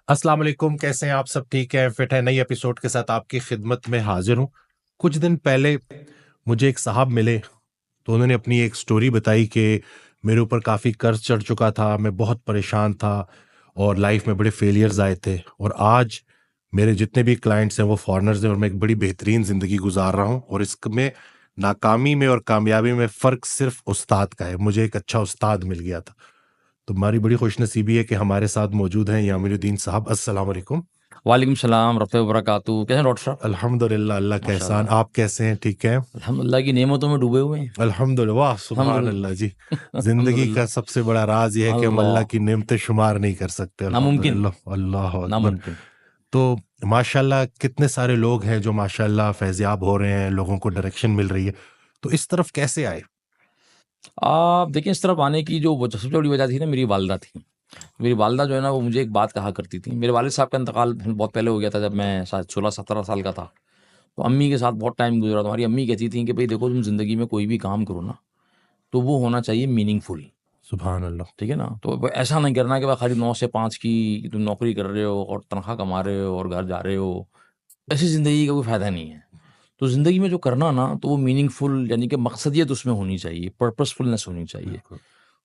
السلام علیکم، کیسے ہیں آپ؟ سب ٹھیک ہے؟ فٹ ہے؟ نئی ایپیسوڈ کے ساتھ آپ کی خدمت میں حاضر ہوں۔ کچھ دن پہلے مجھے ایک صاحب ملے تو انہوں نے اپنی ایک سٹوری بتائی کہ میرے اوپر کافی قرض چڑھ چکا تھا، میں بہت پریشان تھا اور لائف میں بڑے فیلیئرز آئے تھے، اور آج میرے جتنے بھی کلائنٹس ہیں وہ فارنرز ہیں اور میں ایک بڑی بہترین زندگی گزار رہا ہوں، اور اس میں ناکامی میں اور کامیابی میں فرق صرف استاد کا ہے۔ مجھے ایک اچھا استاد مل گیا تھا، تو ہماری بڑی خوش نصیبی ہے کہ ہمارے ساتھ موجود ہیں یامین الدین صاحب۔ السلام علیکم۔ وعلیکم السلام رحمۃ اللہ وبرکاتہ۔ کیسے ہیں ڈاکٹر صاحب؟ الحمد للہ، اللہ کا ماشاء احسان۔ اللہ، آپ کیسے ہیں؟ ٹھیک ہیں؟ الحمد للہ کی نعمتوں میں ڈوبے ہوئے ہیں۔ الحمد للہ، واہ الحمد سبحان للہ اللہ جی۔ الحمد زندگی للہ، کا سب سے بڑا راز یہ ہے کہ ہم اللہ اللہ کی نعمتیں شمار نہیں کر سکتے۔ الحمد ناممکن، للہ، اللہ اکبر۔ ناممکن۔ تو ماشاء اللہ کتنے سارے لوگ ہیں جو ماشاء اللہ فیضیاب ہو رہے ہیں، لوگوں کو ڈائریکشن مل رہی ہے، تو اس طرف کیسے آئے؟ آپ دیکھیں، اس طرف آنے کی جو سب سے بڑی وجہ تھی نا، میری والدہ تھی۔ میری والدہ جو ہے نا، وہ مجھے ایک بات کہا کرتی تھی۔ میرے والد صاحب کا انتقال بہت پہلے ہو گیا تھا، جب میں شاید 16-17 سال کا تھا۔ تو امی کے ساتھ بہت ٹائم گزرا۔ تمہاری امی کہتی تھیں کہ بھائی دیکھو، تم زندگی میں کوئی بھی کام کرو نا تو وہ ہونا چاہیے میننگ فل، سبحان اللہ۔ ٹھیک ہے نا؟ تو ایسا نہیں کرنا کہ بھائی خالی 9 سے 5 کی تم نوکری کر رہے ہو اور تنخواہ کما رہے ہو اور گھر جا رہے ہو، ایسی زندگی کا کوئی فائدہ نہیں ہے۔ تو زندگی میں جو کرنا نا، تو وہ میننگ فل، یعنی کہ مقصدیت اس میں ہونی چاہیے، پرپس فلنس ہونی چاہیے۔ بالکل۔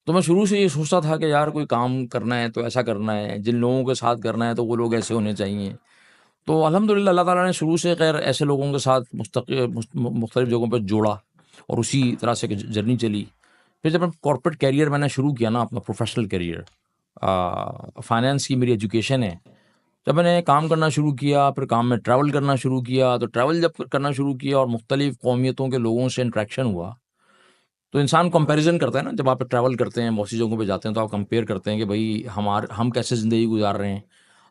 تو میں شروع سے یہ سوچتا تھا کہ یار کوئی کام کرنا ہے تو ایسا کرنا ہے، جن لوگوں کے ساتھ کرنا ہے تو وہ لوگ ایسے ہونے چاہیے۔ تو الحمدللہ اللہ تعالیٰ نے شروع سے خیر ایسے لوگوں کے ساتھ مختلف جگہوں پہ جوڑا، اور اسی طرح سے جرنی چلی۔ پھر جب کارپوریٹ کیریئر میں نے شروع کیا نا، اپنا پروفیشنل کیریئر، فائنینس کی میری ایجوکیشن ہے، جب میں نے کام کرنا شروع کیا، پھر کام میں ٹریول کرنا شروع کیا، تو ٹریول جب کرنا شروع کیا اور مختلف قومیتوں کے لوگوں سے انٹریکشن ہوا، تو انسان کمپیریزن کرتا ہے نا۔ جب آپ ٹریول کرتے ہیں، بہت سی جگہوں پہ جاتے ہیں، تو آپ کمپیئر کرتے ہیں کہ بھائی ہم کیسے زندگی گزار رہے ہیں،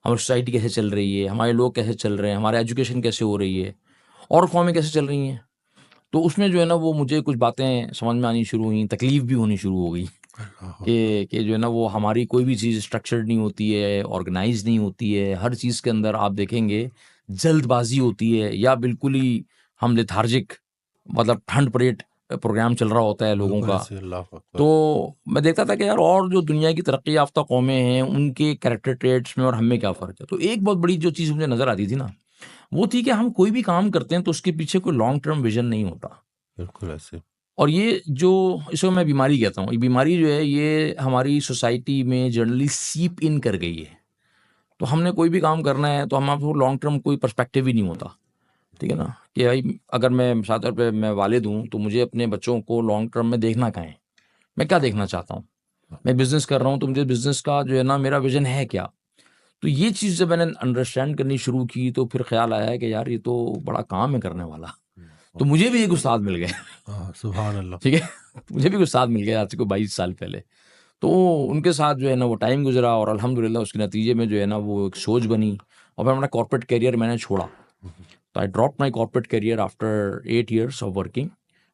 ہماری سوسائٹی کیسے چل رہی ہے، ہمارے لوگ کیسے چل رہے ہیں، ہمارے ایجوکیشن کیسے ہو رہی ہے، اور قومیں کیسے چل رہی ہیں۔ تو اس میں جو ہے نا، وہ مجھے کچھ باتیں سمجھ میں آنی شروع ہوئیں، تکلیف بھی ہونی شروع ہو گئی کہ جو ہے نا، وہ ہماری کوئی بھی چیز اسٹرکچرڈ نہیں ہوتی ہے، آرگنائز نہیں ہوتی ہے۔ ہر چیز کے اندر آپ دیکھیں گے جلد بازی ہوتی ہے، یا بالکل ہی ہم لیتھارجک، مطلب ٹھنڈ پریٹ پروگرام چل رہا ہوتا ہے لوگوں بالکل کا۔ ایسے، اللہ اکبر۔ تو میں دیکھتا تھا کہ یار، اور جو دنیا کی ترقی یافتہ قومیں ہیں، ان کے کریکٹر ٹریٹس میں اور ہم میں کیا فرق ہے۔ تو ایک بہت بڑی جو چیز مجھے نظر آتی تھی نا، وہ تھی کہ ہم کوئی بھی کام کرتے ہیں تو اس کے پیچھے کوئی لانگ ٹرم ویژن نہیں ہوتا۔ بالکل ایسے۔ اور یہ جو اس کو میں بیماری کہتا ہوں، یہ بیماری جو ہے، یہ ہماری سوسائٹی میں جنرلی سیپ ان کر گئی ہے۔ تو ہم نے کوئی بھی کام کرنا ہے تو ہم کو لانگ ٹرم کوئی پرسپیکٹیو ہی نہیں ہوتا، ٹھیک ہے نا؟ کہ بھائی اگر میں مثال طور پہ میں والد ہوں، تو مجھے اپنے بچوں کو لانگ ٹرم میں دیکھنا کہاں ہے، میں کیا دیکھنا چاہتا ہوں۔ میں بزنس کر رہا ہوں تو مجھے بزنس کا جو ہے نا، میرا ویژن ہے کیا۔ تو یہ چیز جب میں نے انڈرسٹینڈ کرنی شروع کی، تو پھر خیال آیا کہ یار، یہ تو بڑا کام ہے کرنے والا۔ تو مجھے بھی ایک استاد مل گئے، سبحان اللہ۔ ٹھیک ہے، مجھے بھی کوئی استاد مل گیا آج سے کوئی 22 سال پہلے۔ تو ان کے ساتھ جو ہے نا، وہ ٹائم گزرا، اور الحمدللہ اس کے نتیجے میں جو ہے نا، وہ ایک سوچ بنی، اور پھر اپنا کارپوریٹ کیریئر میں نے چھوڑا۔ تو I drop my corporate career after 8 years of working,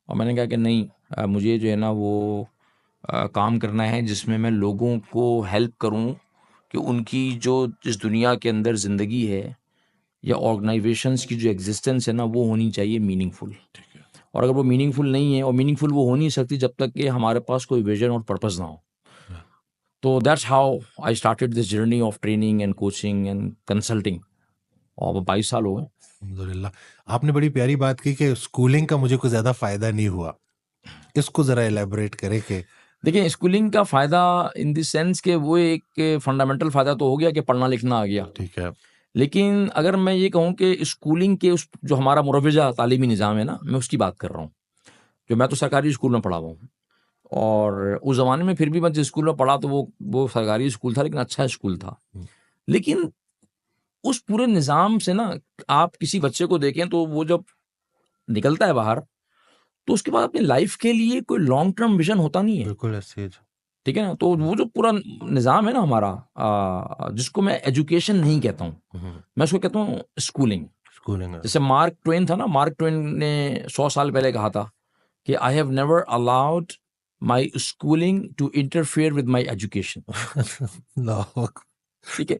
اور میں نے کہا کہ نہیں، مجھے جو ہے نا، وہ کام کرنا ہے جس میں میں لوگوں کو ہیلپ کروں کہ ان کی جو جس دنیا کے اندر زندگی ہے، یا آرگنائزیشنس کی جو ایگزسٹنس ہے نا، وہ ہونی چاہیے میننگ فل۔ اور اگر وہ میننگ فل نہیں ہے، اور میننگ فل وہ ہو نہیں سکتی جب تک کہ ہمارے پاس کوئی ویژن اور پرپز نہ ہو۔ تو that's how I started this journey of training and coaching and consulting, اور 22 سال ہو گئے۔ الحمدللہ۔ آپ نے بڑی پیاری بات کی کہ اسکولنگ کا مجھے کوئی زیادہ فائدہ نہیں ہوا، اس کو ذرا ایلیبوریٹ کرے کہ۔ دیکھیں، اسکولنگ کا فائدہ ان دی سینس کہ وہ ایک فنڈامنٹل فائدہ تو ہو گیا کہ پڑھنا لکھنا آ گیا، ٹھیک ہے۔ لیکن اگر میں یہ کہوں کہ اسکولنگ کے جو ہمارا مروجہ تعلیمی نظام ہے نا، میں اس کی بات کر رہا ہوں، جو میں تو سرکاری اسکول میں پڑھا ہوا ہوں، اور اس زمانے میں پھر بھی میں جس اسکول میں پڑھا تو وہ سرکاری اسکول تھا، لیکن اچھا اسکول تھا۔ لیکن اس پورے نظام سے نا، آپ کسی بچے کو دیکھیں تو وہ جب نکلتا ہے باہر، تو اس کے بعد اپنی لائف کے لیے کوئی لانگ ٹرم ویژن ہوتا نہیں ہے، بالکل ایسے۔ ٹھیک ہے نا؟ تو وہ جو پورا نظام ہے نا ہمارا، جس کو میں ایجوکیشن نہیں کہتا ہوں، میں اس کو کہتا ہوں اسکولنگ۔ جیسے مارک ٹوین تھا نا، مارک ٹوین نے 100 سال پہلے کہا تھا کہ I have never allowed my schooling to interfere with my education, ٹھیک ہے؟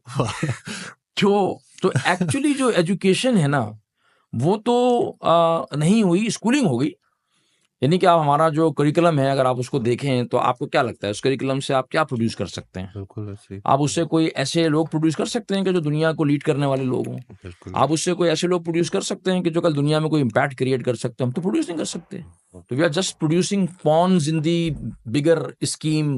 تو ایکچولی جو ایجوکیشن ہے نا، وہ تو نہیں ہوئی، اسکولنگ ہو گئی، یعنی کہ آپ ہمارا جو کریکلم ہے اگر آپ اس کو دیکھیں تو آپ کو کیا لگتا ہے اس کریکلم سے آپ کیا پروڈیوس کر سکتے ہیں؟ بالکل ایسے آپ اس سے کوئی ایسے لوگ پروڈیوس کر سکتے ہیں کہ جو دنیا کو لیڈ کرنے والے لوگ ہوں؟ بالکل آپ اس سے کوئی ایسے لوگ پروڈیوس کر سکتے ہیں کہ جو کل دنیا میں کوئی امپیکٹ کریٹ کر سکتے ہیں؟ ہم تو پروڈیوس نہیں کر سکتے. تو we are just producing pawns in the bigger scheme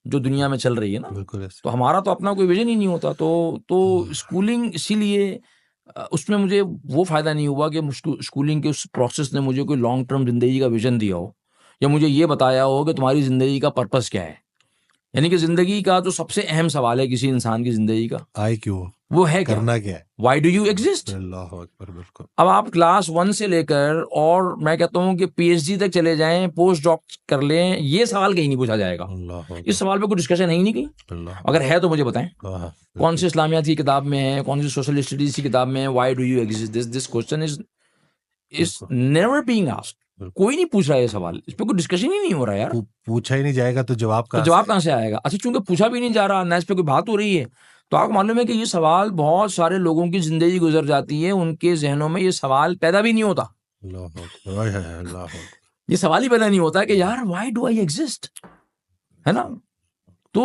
جو دنیا میں چل رہی ہے نا. بالکل ایسے تو ہمارا تو اپنا کوئی ویژن ہی نہیں ہوتا. تو اسکولنگ اسی لیے اس میں مجھے وہ فائدہ نہیں ہوا کہ اسکولنگ کے اس پروسیس نے مجھے کوئی لانگ ٹرم زندگی کا ویژن دیا ہو یا مجھے یہ بتایا ہو کہ تمہاری زندگی کا پرپس کیا ہے. یعنی کہ زندگی کا جو سب سے اہم سوال ہے کسی انسان کی زندگی کا آئے کیوں وہ ہے کیا؟ کرنا کیا ہے. Why do you exist? اللہ اکبر. بالکل. اب آپ کلاس 1 سے لے کر اور میں کہتا ہوں کہ پی ایچ ڈی تک چلے جائیں پوسٹ ڈاک کر لیں یہ سوال کہیں نہیں پوچھا جائے گا. اللہ اس سوال پہ کوئی ڈسکشن ہے ہی نہیں کہیں. اللہ اگر ہے تو مجھے بتائیں کون سی اسلامیات کی کتاب میں ہے کون سی سوشل اسٹڈیز کی کتاب میں ہے why do you exist. This question is never being asked. کوئی نہیں پوچھ رہا یہ سوال. اس پہ کوئی ڈسکشن ہی نہیں ہو رہا یار. پوچھا ہی نہیں جائے گا تو جواب کہاں سے آئے گا؟ اچھا چونکہ پوچھا بھی نہیں جا رہا نہ اس پہ کوئی بات ہو رہی ہے تو آپ کو معلوم ہے کہ یہ سوال بہت سارے لوگوں کی زندگی گزر جاتی ہے ان کے ذہنوں میں یہ سوال پیدا بھی نہیں ہوتا. یہ سوال ہی پیدا نہیں ہوتا کہ یار وائی ڈو آئی ایگزسٹ ہے نا. تو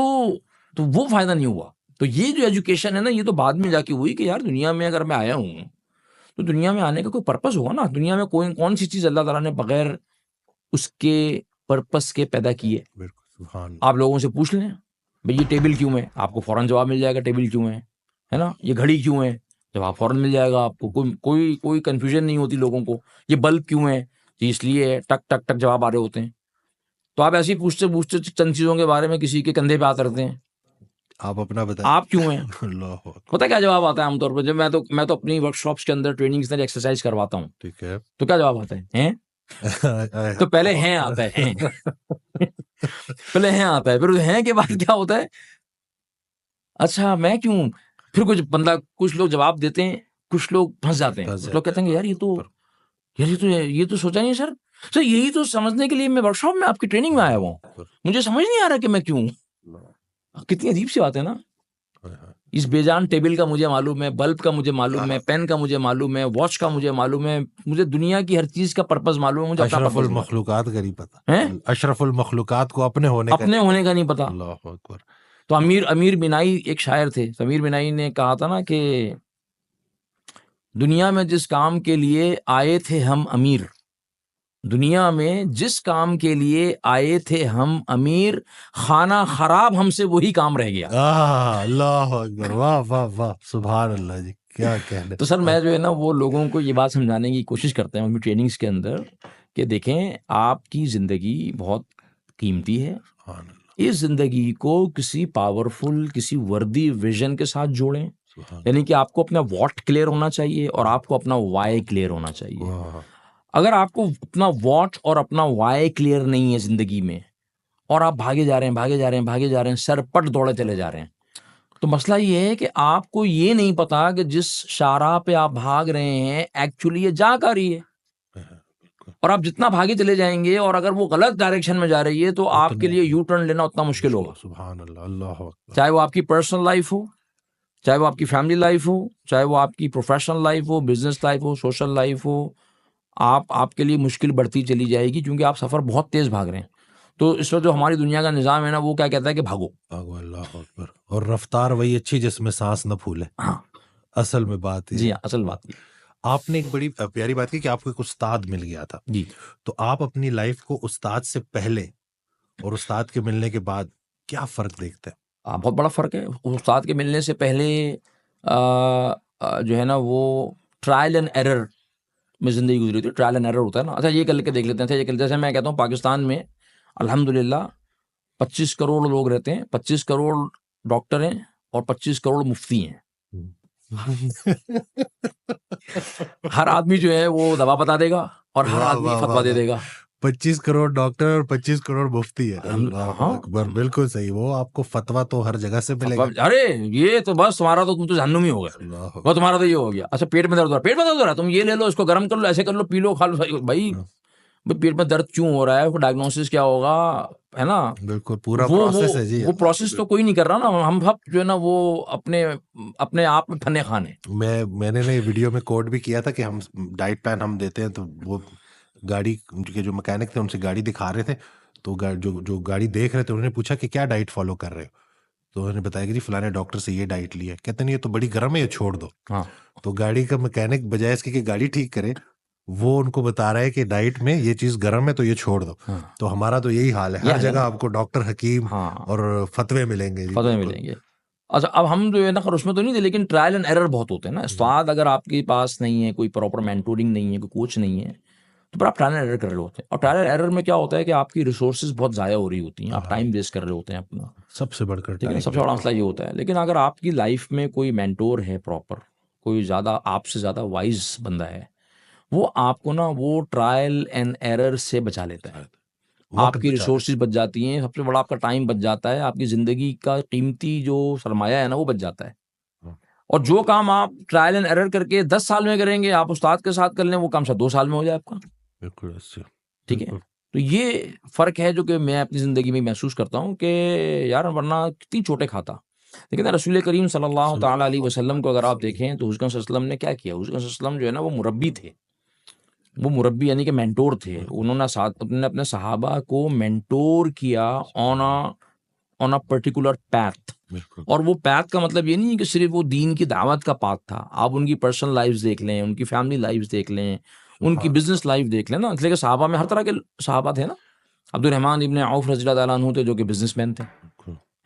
وہ فائدہ نہیں ہوا. تو یہ جو ایجوکیشن ہے نا یہ تو بعد میں جا کے ہوئی کہ یار دنیا میں اگر میں آیا ہوں تو دنیا میں آنے کا کوئی پرپس ہوگا نا. دنیا میں کون سی چیز اللہ تعالیٰ نے بغیر اس کے پرپس کے پیدا کی ہے؟ آپ لوگوں سے پوچھ لیں بھئی یہ ٹیبل کیوں ہے آپ کو فوراً جواب مل جائے گا ٹیبل کیوں ہے نا. یہ گھڑی کیوں ہے جواب فوراً مل جائے گا آپ کو. کوئی کنفیوژن نہیں ہوتی لوگوں کو. یہ بلب کیوں ہے جی اس لیے ٹک ٹک ٹک جواب آ رہے ہوتے ہیں. تو آپ ایسے ہی پوچھتے چند چیزوں کے بارے میں کسی کے کندھے پہ ہاتھ رکھتے ہیں آپ اپنا بتائیں آپ کیوں ہیں. پتہ کیا جواب آتا ہے عام طور پہ جب میں تو اپنی ورک شاپس کے اندر ٹریننگز کے اندر ایکسرسائز کرواتا ہوں ٹھیک ہے تو کیا جواب آتا ہے تو پہلے ہیں آتا ہے پہلے ہیں آتا ہے پھر ہیں کے بعد کیا ہوتا ہے اچھا میں کیوں. پھر کچھ لوگ جواب دیتے ہیں کچھ لوگ پھنس جاتے ہیں. کچھ لوگ کہتے ہیں کہ یار یہ تو سوچا نہیں سر یہی تو سمجھنے کے لیے میں ورک شاپ میں آپ کی ٹریننگ میں آیا ہوں. مجھے سمجھ نہیں آ رہا کہ میں کیوں. کتنی عجیب سی بات ہے نا. اس بے جان ٹیبل کا مجھے معلوم ہے بلب کا مجھے معلوم ہے پین کا مجھے معلوم ہے واچ کا مجھے معلوم ہے مجھے دنیا کی ہر چیز کا پرپس معلوم ہے. مجھے اشرف المخلوقات کا نہیں پتا. اشرف المخلوقات کو اپنے ہونے کا نہیں پتا. اللہ اکبر. تو امیر بینائی ایک شاعر تھے. امیر بینائی نے کہا تھا نا کہ دنیا میں جس کام کے لیے آئے تھے ہم امیر دنیا میں جس کام کے لیے آئے تھے ہم امیر خانہ خراب ہم سے وہی کام رہ گیا. اللہ اکبر. واہ واہ واہ سبحان اللہ جی کیا کہنے. تو سر میں جو ہے نا وہ لوگوں کو یہ بات سمجھانے کی کوشش کرتا ہوں اپنی ٹریننگز کے اندر کہ دیکھیں آپ کی زندگی بہت قیمتی ہے. اس زندگی کو کسی پاورفل کسی وردی ویژن کے ساتھ جوڑیں. یعنی کہ آپ کو اپنا واٹ کلیئر ہونا چاہیے اور آپ کو اپنا وائی کلیئر ہونا چاہیے. اگر آپ کو اپنا واٹ اور اپنا وائی کلیئر نہیں ہے زندگی میں اور آپ بھاگے جا رہے ہیں سر پٹ دوڑے چلے جا رہے ہیں تو مسئلہ یہ ہے کہ آپ کو یہ نہیں پتا کہ جس شاہراہ پہ آپ بھاگ رہے ہیں ایکچولی یہ جا کر رہی ہے. اور آپ جتنا بھاگے چلے جائیں گے اور اگر وہ غلط ڈائریکشن میں جا رہی ہے تو آپ کے لیے یو ٹرن لینا اتنا مشکل ہوگا. سبحان اللہ. اللہ چاہے وہ آپ کی پرسنل لائف ہو چاہے وہ آپ کی فیملی لائف ہو چاہے وہ آپ کی پروفیشنل لائف ہو بزنس لائف ہو سوشل لائف ہو آپ کے لیے مشکل بڑھتی چلی جائے گی کیونکہ آپ سفر بہت تیز بھاگ رہے ہیں. تو اس وقت جو ہماری دنیا کا نظام ہے نا وہ کیا کہتا ہے کہ بھاگو. اللہ اکبر. اور رفتار وہی اچھی جس میں سانس نہ پھولے. ہاں اصل میں بات جی اصل بات یہ آپ نے ایک بڑی پیاری بات کی کہ آپ کو ایک استاد مل گیا تھا جی. تو آپ اپنی لائف کو استاد سے پہلے اور استاد کے ملنے کے بعد کیا فرق دیکھتے ہیں؟ بہت بڑا فرق ہے. استاد کے ملنے سے پہلے جو ہے نا وہ ٹرائل اینڈ ایرر میں زندگی گزری تھی. ٹرائل اینڈ ایرر ہوتا ہے نا. اچھا یہ کر کے دیکھ لیتے ہیں. جیسے میں کہتا ہوں پاکستان میں الحمدللہ 25 کروڑ لوگ رہتے ہیں. 25 کروڑ ڈاکٹر ہیں اور 25 کروڑ مفتی ہیں. ہر آدمی جو ہے وہ دوا بتا دے گا اور ہر آدمی فتویٰ دے دے گا. 25 کروڑ ڈاکٹر اور 25 کروڑ مفتی ہے. اللہ اکبر. بالکل صحیح. وہ آپ کو فتویٰ تو ہر جگہ سے ملے گا. ارے یہ تو بس تمہارا تو تم تو جہنمی ہو گئے. وہ تمہارا تو یہ ہو گیا. اچھا پیٹ میں درد ہو رہا ہے تم یہ لے لو اس کو گرم کر لو ایسے کر لو پی لو کھا لو. بھائی پیٹ میں درد کیوں ہو رہا ہے ڈائگنوسس کیا ہوگا ہے نا. بالکل پورا پروسیس ہے جی. وہ پروسیس تو کوئی نہیں کر رہا نا. ہم سب جو ہے نا وہ اپنے آپ میں پھنے کھانے. میں نے ویڈیو میں کوٹ بھی کیا تھا کہ ہم ڈائٹ پلان ہم دیتے ہیں تو وہ گاڑی کے جو مکینک تھے ان سے گاڑی دکھا رہے تھے، تو جو گاڑی دیکھ رہے تھے انہوں نے پوچھا کہ کیا ڈائٹ فالو کر رہے ہو، تو انہوں نے بتایا کہ جی فلانے ڈاکٹر سے یہ ڈائٹ لیا. کہتے ہیں یہ تو بڑی گرم ہے، یہ چھوڑ دو. ہاں تو گاڑی کا مکینک بجائے اس کے کہ گاڑی ٹھیک کرے، وہ ان کو بتا رہا ہے کہ ڈائٹ میں یہ چیز گرم ہے تو یہ چھوڑ دو. ہاں تو ہمارا تو یہی حال ہے، یہ ہر حال ہے جگہ نا. آپ کو ڈاکٹر حکیم ہاں اور فتوے ملیں گے. جی فتوی بالکل. ملیں گے. اچھا اب ہم جو ہے نا خیر اس میں تو نہیں تھے، لیکن ٹرائل اینڈ ایرر بہت ہوتے ہیں نا. استاد اگر آپ کے پاس نہیں ہے، کوئی پراپر مینٹورنگ نہیں ہے، کوئی کوچ نہیں ہے، تو پھر آپ ٹرائل اینڈ ایرر کر رہے ہوتے ہیں. اور ٹرائل اینڈ ایرر میں کیا ہوتا ہے کہ آپ کی ریسورسز بہت ضائع ہو رہی ہوتی ہیں، آپ ٹائم ویسٹ کر رہے ہوتے ہیں اپنا. سب سے بڑھ کر ٹھیک ہے نا، ٹائم. سب سے بڑا مسئلہ یہ ہوتا ہے. لیکن اگر آپ کی لائف میں کوئی مینٹور ہے پراپر، کوئی زیادہ آپ سے زیادہ وائز بندہ ہے، وہ آپ کو نا وہ ٹرائل اینڈ ایرر سے بچا لیتا ہے. آپ کی ریسورسز بچ جاتی ہیں، سب سے بڑا آپ کا ٹائم بچ جاتا ہے، آپ کی زندگی کا قیمتی جو سرمایہ ہے نا وہ بچ جاتا ہے. اور جو کام آپ ٹرائل اینڈ ایرر کر کے 10 سال میں کریں گے، آپ استاد کے ساتھ کر لیں، وہ کام شاید 2 سال میں ہو جائے آپ کا. بالکل. ٹھیک ہے. تو یہ فرق ہے جو کہ میں اپنی زندگی میں محسوس کرتا ہوں کہ یار ورنہ کتنی چوٹیں کھاتا. لیکن رسول کریم صلی اللہ تعالیٰ علیہ وسلم کو اگر آپ دیکھیں تو حضور صلی اللہ علیہ وسلم نے کیا کیا. حضور صلی اللہ علیہ وسلم جو ہے نا وہ مربی تھے، وہ مربی یعنی کہ مینٹور تھے. انہوں نے اپنے صحابہ کو مینٹور کیا آن اے پرٹیکولر پیتھ. اور وہ پیتھ کا مطلب یہ نہیں ہے کہ صرف وہ دین کی دعوت کا پاتھ تھا. آپ ان کی پرسنل لائفز دیکھ لیں، ان کی فیملی لائفز دیکھ لیں، ان کی بزنس لائف دیکھ لیں نا. اس لیے کہ صحابہ میں ہر طرح کے صحابہ تھے نا. عبد الرحمن ابن عوف رضی اللہ تعالیٰ عنہ تھے جو کہ بزنس مین تھے،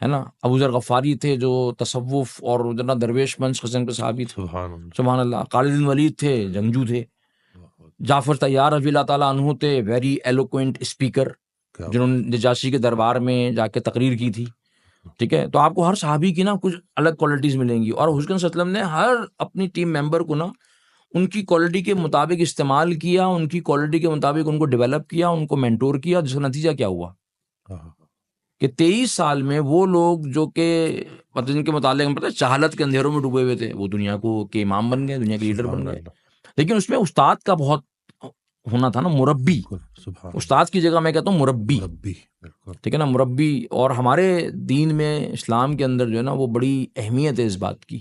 ہے نا. ابو ذر غفاری تھے جو تصوف اور درویش منش قسم کے صحابی تھے. سبحان اللہ. خالد بن ولید تھے، جنگجو تھے. جعفر طیار رضی اللہ تعالیٰ عنہ تھے، ویری ایلوکوینٹ اسپیکر، جنہوں نے نجاشی کے دربار میں جا کے تقریر کی تھی. ٹھیک ہے. تو آپ کو ہر صحابی کی نا کچھ الگ کوالٹیز ملیں گی. اور حضور صلی اللہ علیہ وسلم نے ہر اپنی ٹیم ممبر کو نا ان کی کوالٹی کے مطابق استعمال کیا، ان کی کوالٹی کے مطابق ان کو ڈیولپ کیا، ان کو مینٹور کیا، جس کا نتیجہ کیا ہوا کہ 23 سال میں وہ لوگ جو کہ جن کے متعلق ہم پتہ ہے جہالت کے اندھیروں میں ڈوبے ہوئے تھے، وہ دنیا کو کے امام بن گئے، دنیا کے لیڈر بن گئے. لیکن اس میں استاد کا بہت ہونا تھا نا، مربی. استاد کی جگہ میں کہتا ہوں مربی. ٹھیک ہے نا، مربی. اور ہمارے دین میں اسلام کے اندر جو ہے نا وہ بڑی اہمیت ہے اس بات کی.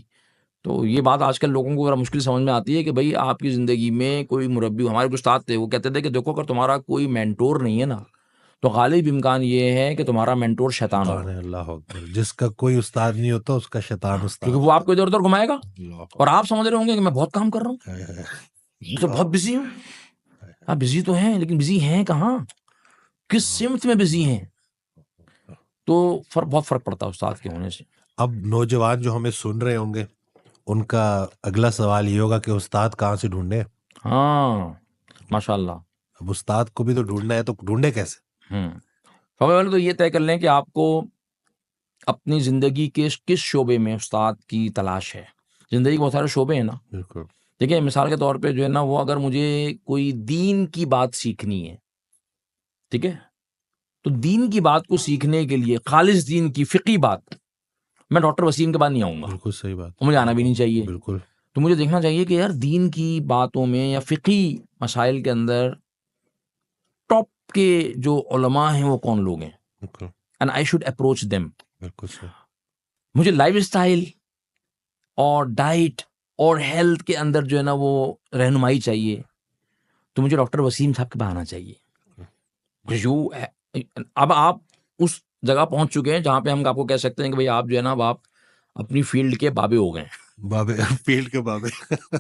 تو یہ بات آج کل لوگوں کو ذرا مشکل سمجھ میں آتی ہے کہ بھائی آپ کی زندگی میں کوئی مربی. ہمارے کچھ استاد تھے، وہ کہتے تھے کہ دیکھو اگر تمہارا کوئی مینٹور نہیں ہے نا تو غالب امکان یہ ہے کہ تمہارا مینٹور شیطان ہو. اللہ اکبر. جس کا کوئی استاد نہیں ہوتا اس کا شیطان استاد، کیونکہ وہ آپ کو ادھر ادھر گھمائے گا اور آپ سمجھ رہے ہوں گے کہ میں بہت کام کر رہا ہوں، میں تو بہت بزی ہوں. آپ بزی تو ہیں لیکن بزی ہیں کہاں، کس سمت میں بزی ہیں. تو بہت فرق پڑتا ہے استاد کے ہونے سے. اب نوجوان جو ہمیں سن رہے ہوں گے ان کا اگلا سوال یہ ہوگا کہ استاد کہاں سے ڈھونڈے. ہاں ماشاء اللہ. اب استاد کو بھی تو ڈھونڈنا ہے، تو ڈھونڈے کیسے؟ سب سے پہلے تو یہ طے کر لیں کہ آپ کو اپنی زندگی کے کس شعبے میں استاد کی تلاش ہے. زندگی کے بہت سارے شعبے ہیں نا. بالکل. دیکھیں مثال کے طور پہ جو ہے نا وہ اگر مجھے کوئی دین کی بات سیکھنی ہے، ٹھیک ہے، تو دین کی بات کو سیکھنے کے لیے خالص دین کی فقہی بات میں ڈاکٹر وسیم کے بعد نہیں آؤں گا. بالکل صحیح بات. مجھے آنا بھی نہیں چاہیے. بالکل. تو مجھے دیکھنا چاہیے کہ یار دین کی باتوں میں یا فقہی مسائل کے اندر ٹاپ کے جو علماء ہیں وہ کون لوگ ہیں. And I should approach them. بالکل صحیح. مجھے لائف اسٹائل اور ڈائٹ اور ہیلتھ کے اندر جو ہے نا وہ رہنمائی چاہیے، تو مجھے ڈاکٹر وسیم صاحب کے پاس آنا چاہیے. اب آپ اس جگہ پہنچ چکے ہیں جہاں پہ ہم آپ کو کہہ سکتے ہیں کہ بھائی آپ جو ہے نا آپ اپنی فیلڈ کے بابے ہو گئے. بابے، فیلڈ کے بابے.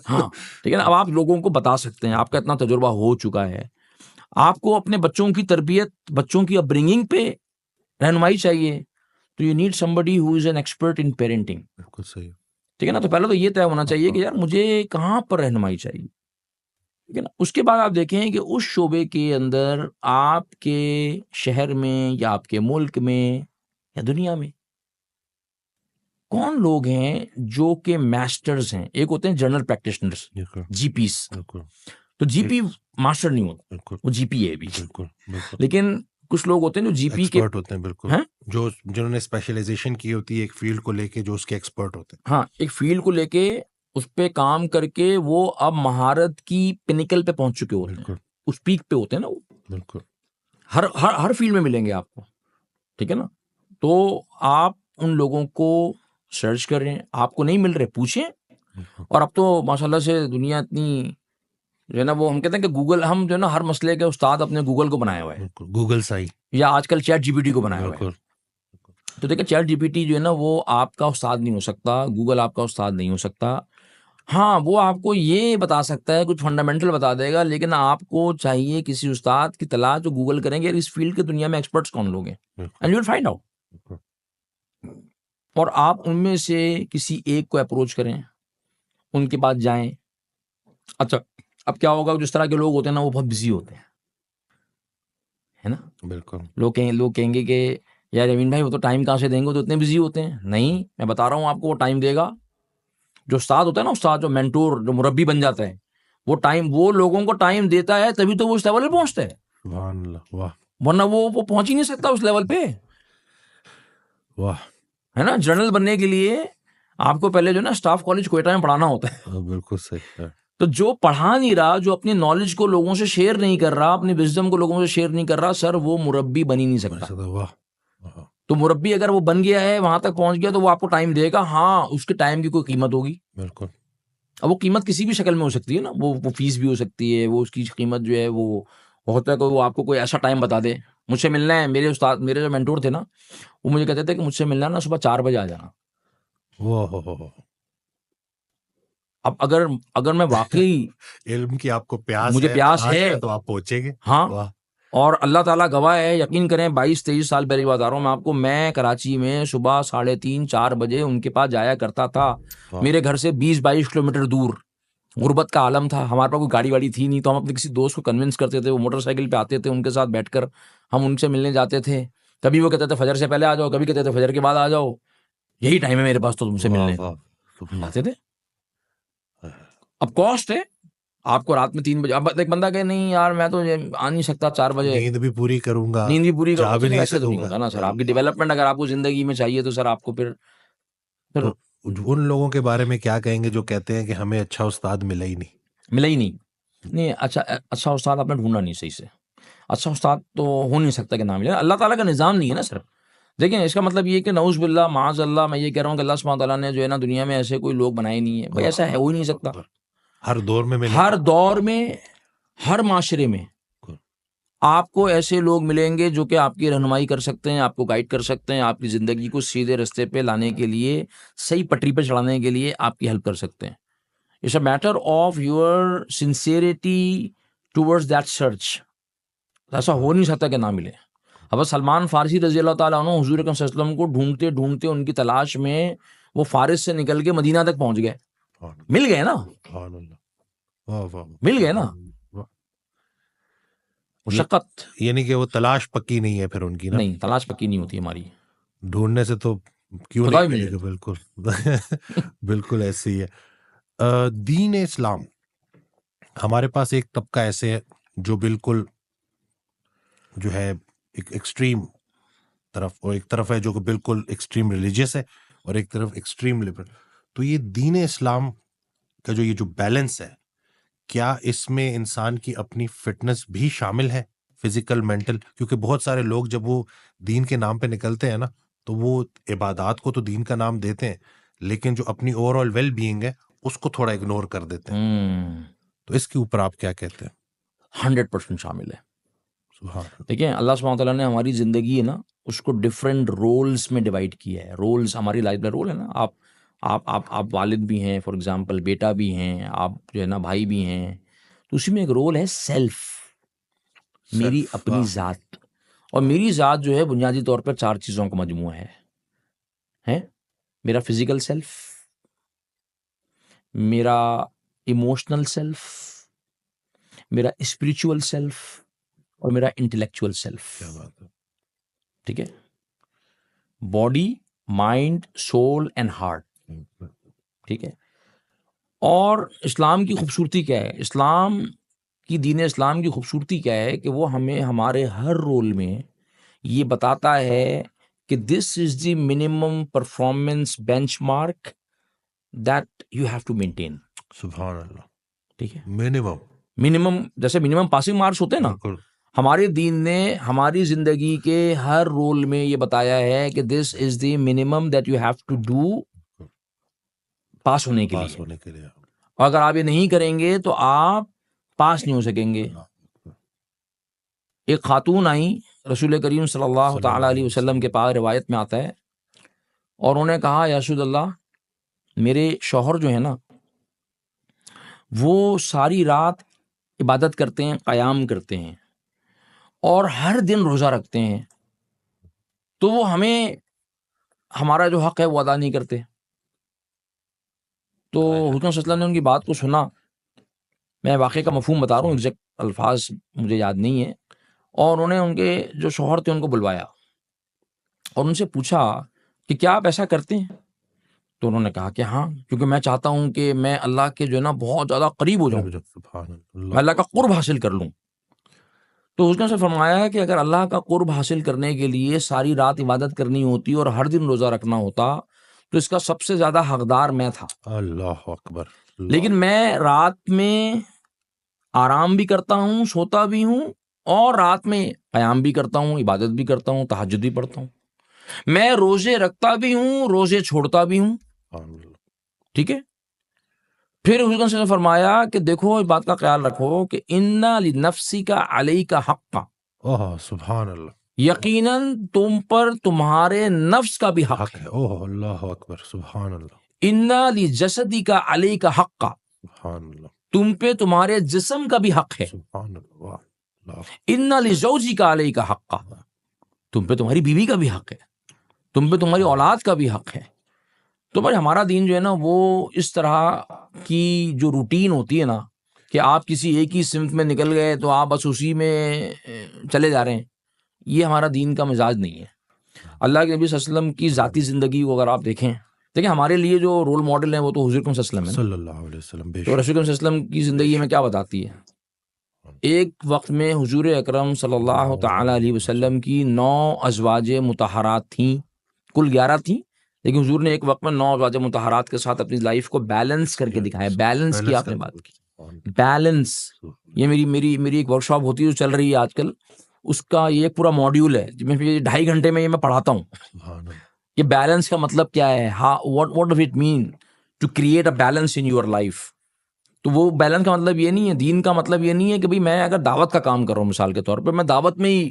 ہاں ٹھیک ہے نا. اب آپ لوگوں کو بتا سکتے ہیں، آپ کا اتنا تجربہ ہو چکا ہے. آپ کو اپنے بچوں کی تربیت، بچوں کی اپ برنگنگ پہ رہنمائی چاہیے، تو you need somebody who is an expert in parenting. بالکل صحیح. ٹھیک ہے نا. تو پہلے تو یہ طے ہونا چاہیے کہ یار مجھے کہاں پر رہنمائی چاہیے. ٹھیک ہے نا. اس کے بعد آپ دیکھیں کہ اس شعبے کے اندر آپ کے شہر میں یا آپ کے ملک میں یا دنیا میں کون لوگ ہیں جو کہ میسٹرز ہیں. ایک ہوتے ہیں جنرل پریکٹیشنرز، جی پیز. تو جی پی ماسٹر نہیں ہوتا، وہ جی پی ہے بھی. لیکن کچھ لوگ ہوتے ہیں جو جی پی کے ہوتے ہیں. بالکل. جو جنہوں نے اسپیشلائزیشن کی ہوتی ہے ایک فیلڈ کو لے کے، جو اس کے ایکسپرٹ ہوتے ہیں. ہاں ایک فیلڈ کو لے کے اس پہ کام کر کے وہ اب مہارت کی پینیکل پہ پہنچ چکے ہوتے ہیں، اس پیک پہ ہوتے ہیں نا وہ. بالکل. ہر فیلڈ میں ملیں گے آپ کو. ٹھیک ہے نا. تو آپ ان لوگوں کو سرچ کر رہے ہیں، آپ کو نہیں مل رہے پوچھیں. اور اب تو ماشاء اللہ سے دنیا اتنی جو ہے نا وہ ہم کہتے ہیں کہ گوگل، ہم جو ہے نا ہر مسئلے کے استاد اپنے گوگل کو بنایا ہوا ہے، گوگل صحیح، یا آج کل چیٹ جی پی ٹی کو بنایا ہوا ہے. بالکل. تو دیکھیں چیٹ جی پی ٹی جو ہے نا وہ آپ کا استاد نہیں ہو سکتا، گوگل آپ کا استاد نہیں ہو سکتا. ہاں وہ آپ کو یہ بتا سکتا ہے، کچھ فنڈامنٹل بتا دے گا، لیکن آپ کو چاہیے کسی استاد کی تلاش جو گوگل کریں گے اس فیلڈ کی دنیا میں ایکسپرٹس کون لوگ ہیں، and you will find out. اور آپ ان میں سے کسی ایک کو اپروچ کریں، ان کے پاس جائیں. اچھا اب کیا ہوگا، جس طرح کے لوگ ہوتے ہیں نا وہ بہت بزی ہوتے ہیں، ہے نا. بالکل. لوگ کہیں گے کہ یار امین بھائی وہ تو ٹائم کہاں سے دیں گے، وہ تو اتنے بزی ہوتے ہیں. نہیں، میں بتا رہا ہوں آپ کو، وہ ٹائم دے گا. جو استاد ہوتا ہے نا، استاد جو مینٹور، جو مربی بن جاتا ہے، وہ ٹائم، وہ لوگوں کو ٹائم دیتا ہے، تبھی تو وہ اس لیول پہ پہنچتا ہے. سبحان اللہ. واہ ورنہ وہ پہنچ ہی نہیں سکتا اس لیول پہ، واہ. ہے نا. جنرل بننے کے لیے آپ کو پہلے جو ہے نا اسٹاف کالج کوئٹہ میں پڑھانا ہوتا ہے. بالکل صحیح ہے. تو جو پڑھا نہیں رہا، جو اپنی نالج کو لوگوں سے شیئر نہیں کر رہا، اپنی وزڈم کو لوگوں سے شیئر نہیں کر رہا، سر وہ مربی بن ہی نہیں سکتا. واہ. تو مربی اگر وہ بن گیا ہے، وہاں تک پہنچ گیا، تو وہ آپ کو ٹائم دے گا. ہاں اس کے ٹائم کی کوئی قیمت ہوگی. بالکل. اب وہ قیمت کسی بھی شکل میں ہو سکتی ہے نا، وہ فیس بھی ہو سکتی ہے، وہ اس کی قیمت جو ہے وہ ہوتا ہے کہ وہ آپ کو کوئی ایسا ٹائم بتا دے، مجھ سے ملنا ہے. میرے استاد، میرے جو مینٹور تھے نا، وہ مجھے کہتے تھے کہ مجھ سے ملنا نا صبح 4 بجے آ جانا. اب اگر میں واقعی علم کی آپ کو پیاس مجھے پیاس ہے تو آپ پہنچیں گے. ہاں. اور اللہ تعالیٰ گواہ ہے، یقین کریں 22-23 سال پہلی بات آ رہا ہوں میں آپ کو، میں کراچی میں صبح 3:30-4 بجے ان کے پاس جایا کرتا تھا. میرے گھر سے 20-22 کلومیٹر دور. غربت کا عالم تھا، ہمارے پاس کوئی گاڑی واڑی تھی نہیں، تو ہم اپنے کسی دوست کو کنونس کرتے تھے، وہ موٹر سائیکل پہ آتے تھے، ان کے ساتھ بیٹھ کر ہم ان سے ملنے جاتے تھے. کبھی وہ کہتے تھے فجر سے پہلے آ جاؤ، کبھی کہتے تھے فجر کے بعد آ جاؤ، یہی ٹائم ہے میرے پاس تو تم سے ملنے. آتے تھے. اب کاسٹ ہے آپ کو رات میں 3 بجے. اب ایک بندہ کہ نہیں یار میں تو آ نہیں سکتا 4 بجے، نیند بھی پوری کروں گا، نیند بھی پوری جا بھی کروں گا، نہیں ایسے تو نہیں سکوں ہوگا نا سر. گا. آپ کی ڈیولپمنٹ اگر آپ کو زندگی میں چاہیے تو سر آپ کو پھر تو ان لوگوں کے بارے میں کیا کہیں گے جو کہتے ہیں کہ ہمیں اچھا استاد ملا ہی نہیں؟ ملا ہی نہیں. اچھا استاد آپ نے ڈھونڈا نہیں صحیح سے. اچھا استاد تو ہو نہیں سکتا کہ نہ ملے. اللہ تعالیٰ کا نظام نہیں ہے نا سر. دیکھیں اس کا مطلب یہ کہ نعوذ باللہ معاذ اللہ، میں یہ کہہ رہا ہوں کہ اللہ سبحانہ تعالیٰ نے جو ہے نا دنیا میں ایسے کوئی لوگ بنائے نہیں ہے. بھائی ایسا ہے، ہو ہی نہیں سکتا. ہر دور میں ہر دور میں، ہر معاشرے میں آپ کو ایسے لوگ ملیں گے جو کہ آپ کی رہنمائی کر سکتے ہیں، آپ کو گائیڈ کر سکتے ہیں، آپ کی زندگی کو سیدھے رستے پہ لانے کے لیے، صحیح پٹری پہ چڑھانے کے لیے آپ کی ہیلپ کر سکتے ہیں. It's a matter of your sincerity towards that search. ایسا ہو نہیں سکتا کہ نہ ملے. اب سلمان فارسی رضی اللہ تعالیٰ عنہ حضور اکرم صلی اللہ علیہ وسلم کو ڈھونڈتے ڈھونڈتے ان کی تلاش میں وہ فارس سے نکل کے مدینہ تک پہنچ گئے. مل گئے نا، مل گئے نا. مشقت یعنی کہ وہ تلاش پکی نہیں ہے پھر ان کی نا. نہیں، تلاش پکی نہیں ہوتی ہماری. ڈھونڈنے سے تو کیوں نہیں ملے گا. بالکل بالکل ایسے ہی ہے. دین اسلام، ہمارے پاس ایک طبقہ ایسے ہے جو بالکل جو ہے ایک ایکسٹریم طرف، اور ایک طرف ہے جو کہ بالکل ایکسٹریم ریلیجیس ہے، اور ایک طرف ایکسٹریم لبرل. تو یہ دین اسلام کا جو یہ جو بیلنس ہے، کیا اس میں انسان کی اپنی فٹنس بھی شامل ہے، فزیکل مینٹل؟ کیونکہ بہت سارے لوگ جب وہ دین کے نام پہ نکلتے ہیں نا تو وہ عبادات کو تو دین کا نام دیتے ہیں، لیکن جو اپنی اوور آل ویل بینگ ہے اس کو تھوڑا اگنور کر دیتے ہیں. تو اس کے اوپر آپ کیا کہتے ہیں؟ 100% شامل ہے. دیکھیں اللہ سبحانہ تعالیٰ نے ہماری زندگی ہے نا اس کو ڈفرینٹ رولز میں ڈیوائڈ کیا ہے. رولز ہماری لائف میں رول ہے نا. آپ والد بھی ہیں، فار ایگزامپل بیٹا بھی ہیں، آپ جو ہے نا بھائی بھی ہیں. تو اسی میں ایک رول ہے سیلف، میری اپنی ذات. اور میری ذات جو ہے بنیادی طور پر 4 چیزوں کا مجموعہ ہے. میرا فزیکل سیلف، میرا ایموشنل سیلف، میرا اسپریچول سیلف، اور میرا انٹلیکچوئل سیلف. ٹھیک ہے. Body, mind, civil and heart. ٹھیک ہے. اور اسلام کی خوبصورتی کیا ہے؟ اسلام کی دین اسلام کی خوبصورتی کیا ہے کہ وہ ہمیں ہمارے ہر رول میں یہ بتاتا ہے کہ this is the minimum performance benchmark that you have to maintain. سبحان اللہ. ٹھیک ہے. منیمم، جیسے منیمم پاسنگ مارکس ہوتے ہیں نا، ہمارے دین نے ہماری زندگی کے ہر رول میں یہ بتایا ہے کہ this is the minimum that you have to do pass ہونے کے لیے. اور اگر آپ یہ نہیں کریں گے تو آپ پاس نہیں ہو سکیں گے. ایک خاتون آئیں رسول کریم صلی اللہ تعالیٰ علیہ وسلم کے پاس، روایت میں آتا ہے، اور انہوں نے کہا یا رسول اللہ میرے شوہر جو ہے نا وہ ساری رات عبادت کرتے ہیں، قیام کرتے ہیں اور ہر دن روزہ رکھتے ہیں، تو وہ ہمیں ہمارا جو حق ہے وہ ادا نہیں کرتے. تو حضور صلی اللہ علیہ وسلم نے ان کی بات کو سنا. میں واقعے کا مفہوم بتا رہا ہوں، ایگزیکٹ الفاظ مجھے یاد نہیں ہے. اور انہوں نے ان کے جو شوہر تھے ان کو بلوایا اور ان سے پوچھا کہ کیا آپ ایسا کرتے ہیں؟ تو انہوں نے کہا کہ ہاں، کیونکہ میں چاہتا ہوں کہ میں اللہ کے جو ہے نا بہت زیادہ قریب ہو جاؤں، میں اللہ کا قرب حاصل کر لوں. تو اس نے سے فرمایا کہ اگر اللہ کا قرب حاصل کرنے کے لیے ساری رات عبادت کرنی ہوتی اور ہر دن روزہ رکھنا ہوتا تو اس کا سب سے زیادہ حقدار میں تھا. اللہ اکبر. لیکن میں رات میں آرام بھی کرتا ہوں، سوتا بھی ہوں، اور رات میں قیام بھی کرتا ہوں، عبادت بھی کرتا ہوں، تہجد بھی پڑھتا ہوں. میں روزے رکھتا بھی ہوں، روزے چھوڑتا بھی ہوں. ٹھیک ہے. پھر حضور نے فرمایا کہ دیکھو اس بات کا خیال رکھو کہ ان لنفسک علیک حقا، سبحان اللہ، یقیناً تم پر تمہارے نفس کا بھی حق ہے. اللہ اکبر، سبحان اللہ. ان لجسدک علیک حقا، سبحان اللہ. تم پہ تمہارے جسم کا بھی حق ہے. سبحان اللہ. ان لزوجک علیک حقا، تم پہ تمہاری بیوی کا بھی حق ہے، تم پہ تمہاری اولاد کا بھی حق ہے. تو بھائی ہمارا دین جو ہے نا وہ اس طرح کی جو روٹین ہوتی ہے نا کہ آپ کسی ایک ہی سمت میں نکل گئے تو آپ بس اسی میں چلے جا رہے ہیں، یہ ہمارا دین کا مزاج نہیں ہے. اللہ کے نبی صلی اللہ علیہ وسلم کی ذاتی زندگی کو اگر آپ دیکھیں ہمارے لیے جو رول ماڈل ہیں وہ تو حضور صلی اللہ علیہ وسلم ہے. تو رسول صلی اللہ علیہ وسلم کی زندگی میں کیا بتاتی ہے؟ ایک وقت میں حضور اکرم صلی اللہ تعالیٰ علیہ وسلم کی 9 ازواج مطہرات تھیں، کل 11 تھیں، لیکن حضور نے ایک وقت میں 9 ازواج مطہرات کے ساتھ اپنی لائف کو بیلنس کر کے دکھایا. بیلنس کی آپ نے بات کی، بیلنس. یہ میری ایک ورکشاپ ہوتی ہے جو چل رہی ہے آج کل، اس کا یہ ایک پورا ماڈیول ہے، 2.5 گھنٹے میں یہ میں پڑھاتا ہوں کہ بیلنس کا مطلب کیا ہے، what does it mean to create a balance in your life. تو وہ بیلنس کا مطلب یہ نہیں ہے، دین کا مطلب یہ نہیں ہے کہ بھئی میں اگر دعوت کا کام کر رہا ہوں مثال کے طور پہ، میں دعوت میں ہی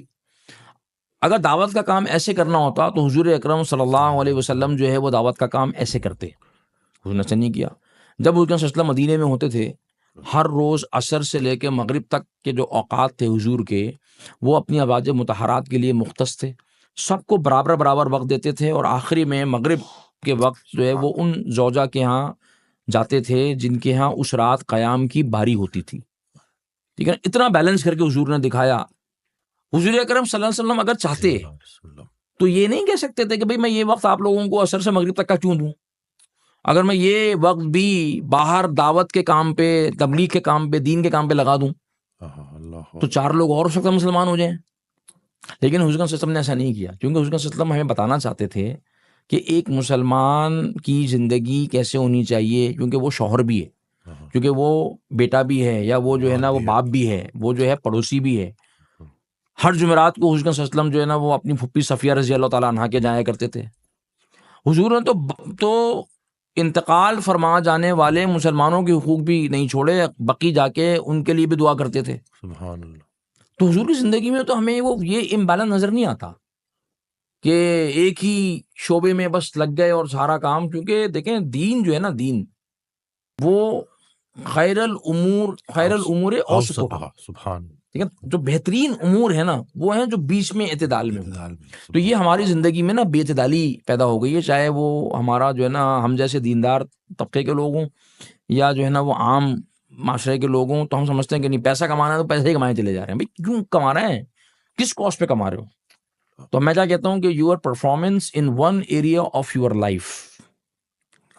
اگر دعوت کا کام ایسے کرنا ہوتا تو حضور اکرم صلی اللہ علیہ وسلم جو ہے وہ دعوت کا کام ایسے کرتے. حضور نے ایسا نہیں کیا. جب حضور صلی اللہ علیہ وسلم مدینے میں ہوتے تھے، ہر روز عصر سے لے کے مغرب تک کے جو اوقات تھے حضور کے، وہ اپنی ازواج مطہرات کے لیے مختص تھے، سب کو برابر وقت دیتے تھے، اور آخری میں مغرب کے وقت جو ہے وہ ان زوجہ کے ہاں جاتے تھے جن کے ہاں اس رات قیام کی باری ہوتی تھی. ٹھیک ہے. اتنا بیلنس کر کے حضور نے دکھایا. حضور اکرم صلی اللہ علیہ وسلم اگر چاہتے تو یہ نہیں کہہ سکتے تھے کہ بھئی میں یہ وقت آپ لوگوں کو عصر سے مغرب تک کا کیوں دوں، اگر میں یہ وقت بھی باہر دعوت کے کام پہ، تبلیغ کے کام پہ، دین کے کام پہ لگا دوں تو 4 لوگ اور ہو سکتا مسلمان ہو جائیں. لیکن حضور صلی اللہ علیہ وسلم نے ایسا نہیں کیا، کیونکہ حضور صلی اللہ علیہ وسلم ہمیں بتانا چاہتے تھے کہ ایک مسلمان کی زندگی کیسے ہونی چاہیے، کیونکہ وہ شوہر بھی ہے، کیونکہ وہ بیٹا بھی ہے، یا وہ جو ہے نا وہ باپ بھی ہے، وہ جو ہے پڑوسی بھی ہے. ہر جمعرات کو حضور صلی اللہ علیہ وسلم جو ہے نا وہ اپنی پھپھی صفیہ رضی اللہ تعالیٰ عنہا کے جایا کرتے تھے. حضور نے تو انتقال فرما جانے والے مسلمانوں کے حقوق بھی نہیں چھوڑے، بقی جا کے ان کے لیے بھی دعا کرتے تھے. سبحان اللہ. تو حضور کی زندگی میں تو ہمیں وہ یہ امبیلنس نظر نہیں آتا کہ ایک ہی شعبے میں بس لگ گئے اور سارا کام. کیونکہ دیکھیں دین جو ہے نا، دین وہ خیر الامور اوسطھا، سبحان. ٹھیک ہے، جو بہترین امور ہے نا وہ ہیں جو بیچ میں اعتدال میں. تو یہ ہماری زندگی میں نا بے اعتدالی پیدا ہو گئی ہے، چاہے وہ ہمارا جو ہے نا ہم جیسے دیندار طبقے کے لوگ ہوں یا جو ہے نا وہ عام معاشرے کے لوگ ہوں. تو ہم سمجھتے ہیں کہ نہیں پیسہ کمانا ہے تو پیسے ہی کمائے چلے جا رہے ہیں. بھائی کیوں کما رہے ہیں، کس کاسٹ پہ کما رہے ہو؟ تو میں کیا کہتا ہوں کہ your performance in one area of your life,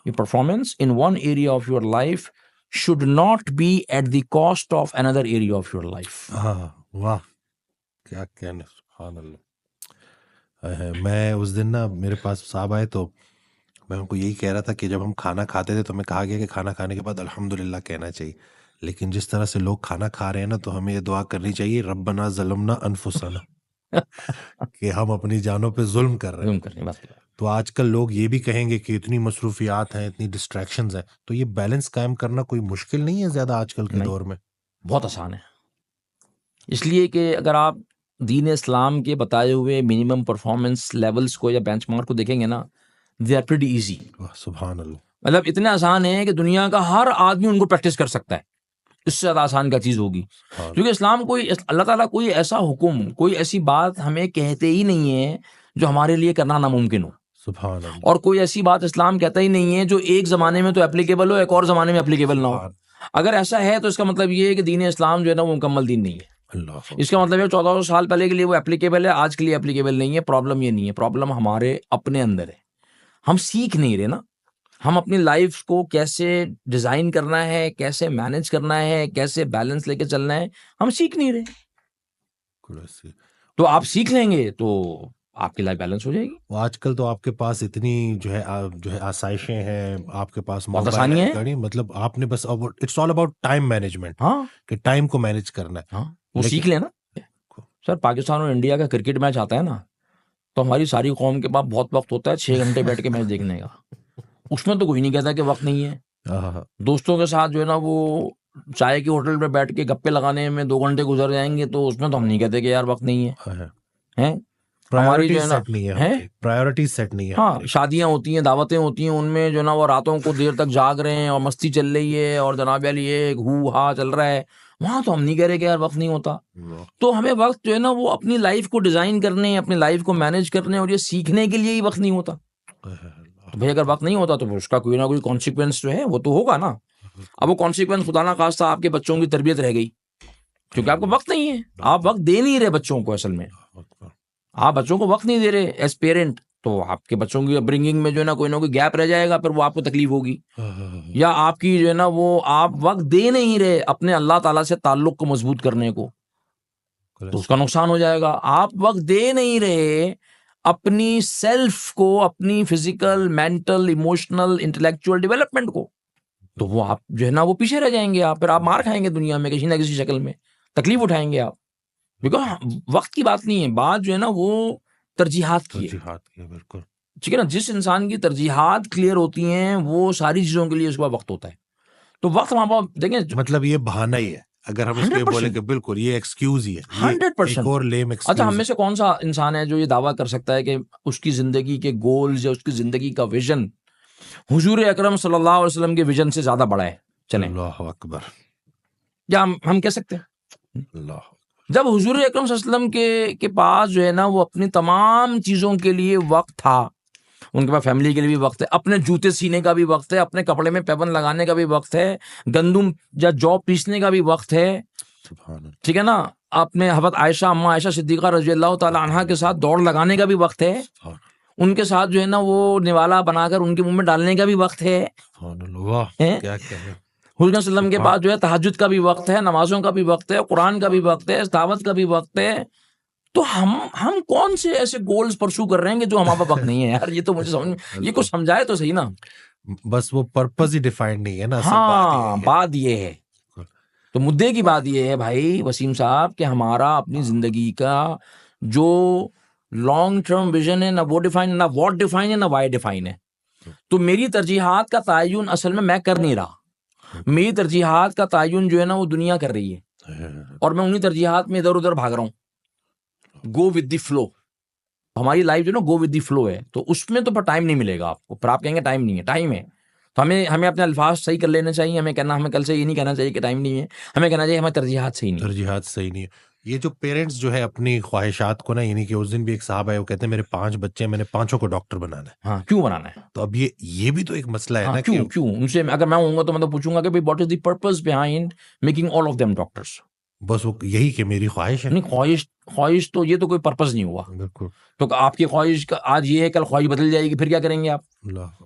your performance in one area of your life should not be at the cost of another area of your life. واہ کیا کہنے، سبحان اللہ. میں اس دن نا میرے پاس صاحب آئے تو میں ان کو یہی کہہ رہا تھا کہ جب ہم کھانا کھاتے تھے تو ہمیں کہا گیا کہ کھانا کھانے کے بعد الحمدللہ کہنا چاہیے، لیکن جس طرح سے لوگ کھانا کھا رہے ہیں نا تو ہمیں یہ دعا کرنی چاہیے ربنا ظلمنا انفسنا کہ ہم اپنی جانوں پہ ظلم کر رہے ہیں. تو آج کل لوگ یہ بھی کہیں گے کہ اتنی مصروفیات ہیں، اتنی ڈسٹریکشنز ہیں، تو یہ بیلنس قائم کرنا کوئی مشکل نہیں ہے زیادہ آج کل کے دور میں؟ بہت آسان ہے، اس لیے کہ اگر آپ دین اسلام کے بتائے ہوئے منیمم پرفارمنس لیولز کو یا بینچ مارک کو دیکھیں گے نا، دے آر پریٹی ایزی. سبحان اللہ. مطلب اتنے آسان ہیں کہ دنیا کا ہر آدمی ان کو پریکٹس کر سکتا ہے. اس سے زیادہ آسان کا چیز ہوگی، کیونکہ اسلام کوئی اللہ تعالیٰ کوئی ایسا حکم، کوئی ایسی بات ہمیں کہتے ہی نہیں ہے جو ہمارے لیے کرنا ناممکن ہو. سبحان اللہ. اور کوئی ایسی بات اسلام کہتا ہی نہیں ہے جو ایک زمانے میں تو اپلیکیبل ہو، ایک اور زمانے میں اپلیکیبل نہ ہو. اگر ایسا ہے تو اس کا مطلب یہ ہے کہ دین اسلام جو ہے نا وہ مکمل دین نہیں ہے. اس کا مطلب ہے 1400 سال پہلے کے لیے وہ اپلیکیبل ہے، آج کے لیے اپلیکیبل نہیں ہے. پرابلم یہ نہیں ہے، پرابلم ہمارے اپنے اندر ہے. ہم سیکھ نہیں رہے نا، ہم اپنی لائف کو کیسے ڈیزائن کرنا ہے، کیسے مینج کرنا ہے، کیسے بیلنس لے کے چلنا ہے، ہم سیکھ نہیں رہے. تو آپ سیکھ لیں گے تو آپ کی لائف بیلنس ہو جائے گی. آج کل تو آپ کے پاس اتنی جو ہے آسائشیں ہیں، آپ کے پاس بہت آسانی ہے، مطلب آپ نے بس it's all about time management. ہاں کہ ٹائم کو مینج کرنا ہے. ہاں وہ سیکھ لینا. سر پاکستان اور انڈیا کا کرکٹ میچ آتا ہے نا، تو ہماری ساری قوم کے پاس بہت وقت ہوتا ہے 6 گھنٹے بیٹھ کے میچ دیکھنے کا. اس میں تو کوئی نہیں کہتا کہ وقت نہیں ہے. دوستوں کے ساتھ جو ہے نا وہ چائے کے ہوٹل پہ بیٹھ کے گپے لگانے میں 2 گھنٹے گزر جائیں گے، تو اس میں تو ہم نہیں کہتے کہ یار وقت نہیں ہے. ہماری جو ہے نا پرائیورٹیز سیٹ نہیں ہے. ہاں شادیاں ہوتی ہیں، دعوتیں ہوتی ہیں، ان میں جو ہے نا وہ راتوں کو دیر تک جاگ رہے ہیں اور مستی چل رہی ہے اور جناب علی ایک ہو ہا چل رہا ہے. وہاں تو ہم نہیں کہہ رہے کہ یار وقت نہیں ہوتا. تو ہمیں وقت جو ہے نا وہ اپنی لائف کو ڈیزائن کرنے، اپنی لائف کو مینیج کرنے اور یہ سیکھنے کے لیے ہی وقت نہیں ہوتا. تو بھائی اگر وقت نہیں ہوتا تو اس کا کوئی نہ کوئی کانسیکوینس جو ہے وہ تو ہوگا نا. اب وہ کانسیکوینس خدا نہ خواستہ آپ کے بچوں کی تربیت رہ گئی کیونکہ آپ کو وقت نہیں ہے، آپ وقت دے نہیں رہے بچوں کو. اصل میں آپ بچوں کو وقت نہیں دے رہے ایز پیرنٹ، تو آپ کے بچوں کی اپبرنگنگ میں جو ہے نا کوئی نہ کوئی گیپ رہ جائے گا، پھر وہ آپ کو تکلیف ہوگی. یا آپ کی جو ہے نا وہ آپ وقت دے نہیں رہے اپنے اللہ تعالیٰ سے تعلق کو مضبوط کرنے کو، تو اس کا نقصان ہو جائے گا. آپ وقت دے نہیں رہے اپنی سیلف کو، اپنی physical, mental, emotional, intellectual development کو، تو وہ آپ جو ہے نا وہ پیچھے رہ جائیں گے. پھر آپ مار کھائیں گے دنیا میں کسی نہ کسی شکل میں، تکلیف اٹھائیں گے آپ. بیکاز وقت کی بات نہیں ہے، بات جو ہے نا وہ ترجیحات کی ہے. بالکل ٹھیک ہے نا. جس انسان کی ترجیحات کلیئر ہوتی ہیں وہ ساری چیزوں کے لیے اس کا وقت ہوتا ہے. تو وقت وہاں پر دیکھیں، مطلب یہ بہانہ ہی ہے اگر ہم اس کے بولے کہ بالکل یہ ایکسکیوز ہی ہے. 100%. اچھا ہم میں سے کون سا انسان ہے جو یہ دعویٰ کر سکتا ہے کہ اس کی زندگی کے گولز یا اس کی زندگی کا ویژن حضور اکرم صلی اللہ علیہ وسلم کے ویژن سے زیادہ بڑا ہے؟ چلیں اللہ اکبر. کیا ہم کہہ سکتے ہیں؟ اللہ جب حضور اکرم صلی اللہ علیہ وسلم کے پاس جو ہے نا وہ اپنی تمام چیزوں کے لیے وقت تھا، ان کے پاس فیملی کے لیے بھی وقت ہے، اپنے جوتے سینے کا بھی وقت ہے، اپنے کپڑے میں پیبند لگانے کا بھی وقت ہے، گندم یا جو پیسنے کا بھی وقت ہے. ٹھیک ہے نا. اپنے حضرت عائشہ اما عائشہ صدیقہ رضی اللہ تعالی عنہا کے ساتھ دوڑ لگانے کا بھی وقت ہے، ان کے ساتھ جو ہے نا وہ نوالا بنا کر ان کے منہ میں ڈالنے کا بھی وقت ہے. حضور صلی اللہ علیہ وسلم کے پاس جو ہے تہجد کا بھی وقت ہے، نمازوں کا بھی وقت ہے، قرآن کا بھی وقت ہے، دعوت کا بھی وقت ہے. تو ہم کون سے ایسے گولز پرسو کر رہے ہیں کہ جو ہمارے پاس وقت نہیں ہے یار؟ یہ تو مجھے سمجھ، یہ کچھ سمجھائے تو صحیح نا. بس وہ پرپز ہی ڈیفائنڈ نہیں ہے نا. ہاں بات یہ ہے. تو مدعے کی بات یہ ہے بھائی وسیم صاحب کہ ہمارا اپنی زندگی کا جو لانگ ٹرم ویژن ہے، نہ وہ ڈیفائن، نہ واٹ ڈیفائن ہے، نہ وائی ڈیفائن ہے. تو میری ترجیحات کا تعین اصل میں کر نہیں رہا. میری ترجیحات کا تعین جو ہے نا وہ دنیا کر رہی ہے، اور میں انہی ترجیحات میں ادھر ادھر بھاگ رہا ہوں. Go with the flow. ہماری لائف جو ہے نا گو ود دی فلو ہے، تو اس میں تو پھر ٹائم نہیں ملے گا آپ کو. پھر آپ کہیں گے ٹائم نہیں ہے، ٹائم ہے. تو ہمیں اپنے الفاظ صحیح کر لینے چاہیے. ہمیں کل سے یہ نہیں کہنا چاہیے کہ ٹائم نہیں ہے، ہمیں کہنا چاہیے ہمیں ترجیحات صحیح نہیں ہے. یہ جو پیرنٹس جو ہے اپنی خواہشات کو نا، یعنی کہ اس دن بھی ایک صاحب ہے وہ کہتے ہیں میرے 5 بچے ہیں، میں نے 5 کو ڈاکٹر بنانا ہے. ہاں کیوں بنانا ہے؟ تو اب یہ بھی تو ایک مسئلہ ہے نا. کیوں ان سے اگر میں ہوں گا تو میں تو پوچھوں گا کہ what is the purpose behind making all of them doctors. بس وہ یہی کہ میری خواہش ہے. نہیں خواہش تو یہ تو کوئی پرپز نہیں ہوا. بالکل. تو آپ کی خواہش آج یہ ہے، کل خواہش بدل جائے گی، پھر کیا کریں گے آپ؟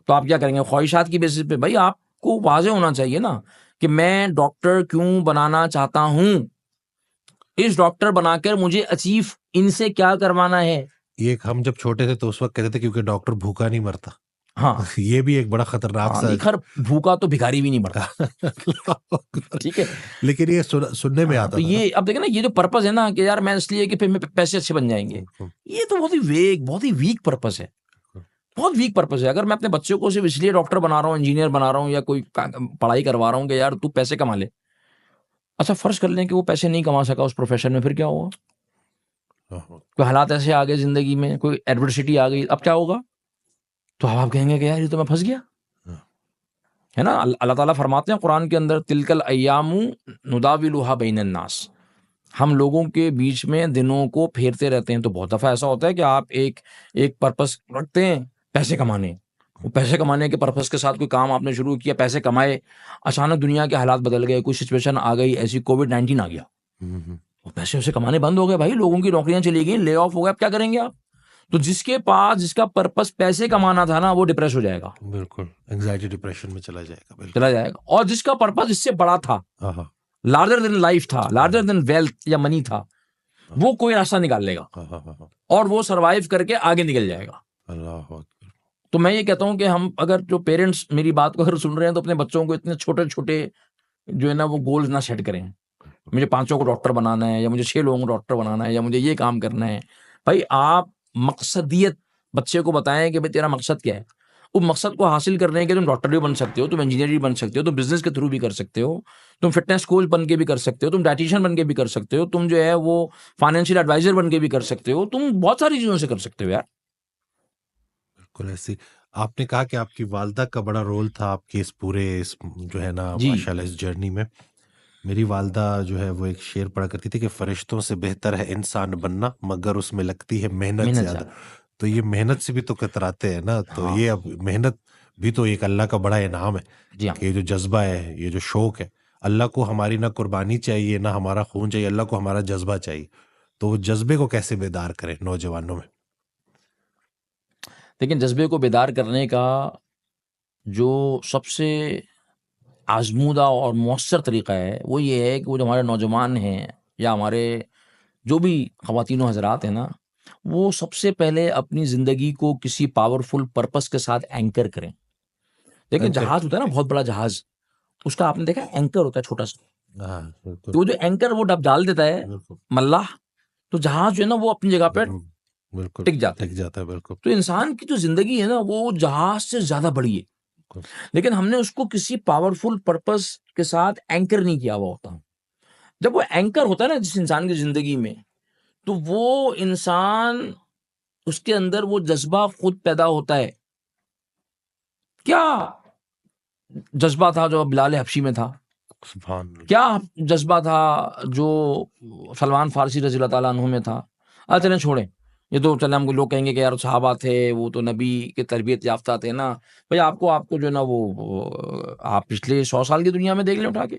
تو آپ کیا کریں گے خواہشات کی بیسس پہ؟ بھائی آپ کو واضح ہونا چاہیے نا کہ میں ڈاکٹر کیوں بنانا چاہتا ہوں، اس ڈاکٹر بنا کر مجھے اچیو ان سے کیا کروانا ہے. یہ ہم جب چھوٹے تھے تو اس وقت کہتے تھے کیونکہ ڈاکٹر بھوکا نہیں مرتا. ہاں یہ بھی ایک بڑا خطرناک سا. خیر بھوکا تو بھکاری بھی نہیں مرتا. ٹھیک ہے، لیکن یہ سننے میں آتا تو یہ اب دیکھیں نا یہ جو پرپز ہے نا کہ یار میں اس لیے کہ پھر پیسے اچھے بن جائیں گے، یہ تو بہت ہی ویک پرپز ہے. بہت ویک پرپز ہے. اگر میں اپنے بچوں کو صرف اس لیے ڈاکٹر بنا رہا ہوں، انجینئر بنا رہا ہوں، یا کوئی پڑھائی کروا رہا ہوں کہ یار تو پیسے کما لے، اچھا فرض کر لیں کہ وہ پیسے نہیں کما سکا اس پروفیشن میں، پھر کیا ہوگا؟ کوئی حالات ایسے آ گئے زندگی میں، کوئی ایڈورسٹی آ گئی، اب کیا ہوگا؟ تو آپ کہیں گے کہ یار یہ تو میں پھنس گیا، ہے نا. اللہ تعالیٰ فرماتے ہیں قرآن کے اندر تلکل ایام نداولها بین الناس، ہم لوگوں کے بیچ میں دنوں کو پھیرتے رہتے ہیں. تو بہت دفعہ ایسا ہوتا ہے کہ آپ ایک پرپس رکھتے ہیں پیسے کمانے، وہ پیسے کمانے کے پرپس کے ساتھ کوئی کام آپ نے شروع کیا، پیسے کمائے، اچانک دنیا کے حالات بدل گئے، کوئی سچویشن آ گئی ایسی، کووڈ-19 آ گیا، وہ پیسے اسے کمانے بند ہو گئے بھائی، لوگوں کی نوکریاں چلی گئیں، لے آف ہو گئے، اب کیا کریں گے آپ؟ تو جس کے پاس جس کا پرپس پیسے کمانا تھا نا، وہ ڈپریس ہو جائے گا، بالکل انگزائٹی ڈپریشن میں چلا جائے گا. بالکل چلا جائے گا. اور جس کا پرپس اس سے بڑا تھا، ہاں لارجر دین لائف تھا، لارجر دین ویلتھ یا منی تھا، وہ کوئی راستہ نکال لے گا اور وہ سروائیو کر کے آگے نکل جائے گا. اللہ. تو میں یہ کہتا ہوں کہ ہم اگر جو پیرنٹس میری بات کو اگر سن رہے ہیں تو اپنے بچوں کو اتنے چھوٹے چھوٹے جو ہے نا وہ گولز نہ سیٹ کریں. مجھے 5 کو ڈاکٹر بنانا ہے، یا مجھے 6 لوگوں کو ڈاکٹر بنانا ہے، یا مجھے یہ کام کرنا ہے. بھائی آپ مقصدیت بچے کو بتائیں کہ بھائی تیرا مقصد کیا ہے. وہ مقصد کو حاصل کرنے کے تم ڈاکٹر بھی بن سکتے ہو، تم انجینئر بھی بن سکتے ہو، تم بزنس کے تھرو بھی کر سکتے ہو، تم فٹنس کوچ بن کے بھی کر سکتے ہو، تم ڈائٹیشین بن کے بھی کر سکتے ہو، تم جو ہے وہ فائنینشیل ایڈوائزر بن کے بھی کر سکتے ہو، تم بہت ساری چیزوں سے کر سکتے ہو یار. بالکل ایسی. آپ نے کہا کہ آپ کی والدہ کا بڑا رول تھا آپ کے اس پورے جو ہے نا جی ماشاءاللہ اس جرنی میں. میری والدہ جو ہے وہ ایک شعر پڑھا کرتی تھی کہ فرشتوں سے بہتر ہے انسان بننا مگر اس میں لگتی ہے محنت زیادہ. تو یہ محنت سے بھی تو کتراتے ہیں نا. تو یہ اب محنت بھی تو ایک اللہ کا بڑا انعام ہے کہ یہ جو جذبہ ہے، یہ جو شوق ہے، اللہ کو ہماری نہ قربانی چاہیے نہ ہمارا خون چاہیے، اللہ کو ہمارا جذبہ چاہیے. تو وہ جذبے کو کیسے بیدار کریں نوجوانوں میں؟ لیکن جذبے کو بیدار کرنے کا جو سب سے آزمودہ اور مؤثر طریقہ ہے وہ یہ ہے کہ وہ جو ہمارے نوجوان ہیں یا ہمارے جو بھی خواتین و حضرات ہیں نا، وہ سب سے پہلے اپنی زندگی کو کسی پاورفل پرپس کے ساتھ اینکر کریں. لیکن جہاز ہوتا ہے نا، بہت بڑا جہاز، اس کا آپ نے دیکھا اینکر ہوتا ہے چھوٹا سا، تو وہ جو اینکر وہ ڈال دیتا ہے ملاح، تو جہاز جو ہے نا وہ اپنی جگہ پہ ٹک جاتا ہے. بالکل. تو انسان کی جو زندگی ہے نا وہ جہاز سے زیادہ بڑی ہے، لیکن ہم نے اس کو کسی پاورفل پرپس کے ساتھ اینکر نہیں کیا ہوا ہوتا. جب وہ اینکر ہوتا ہے نا جس انسان کی زندگی میں، تو وہ انسان اس کے اندر وہ جذبہ خود پیدا ہوتا ہے. کیا جذبہ تھا جو بلال حبشی میں تھا؟ کیا جذبہ تھا جو سلمان فارسی رضی اللہ تعالیٰ عنہ میں تھا؟ چلیں چھوڑیں، یہ تو چلے ہم لوگ کہیں گے کہ یار صحابہ تھے، وہ تو نبی کے تربیت یافتہ تھے نا. بھائی آپ کو جو ہے نا وہ آپ پچھلے 100 سال کی دنیا میں دیکھ لیں اٹھا کے.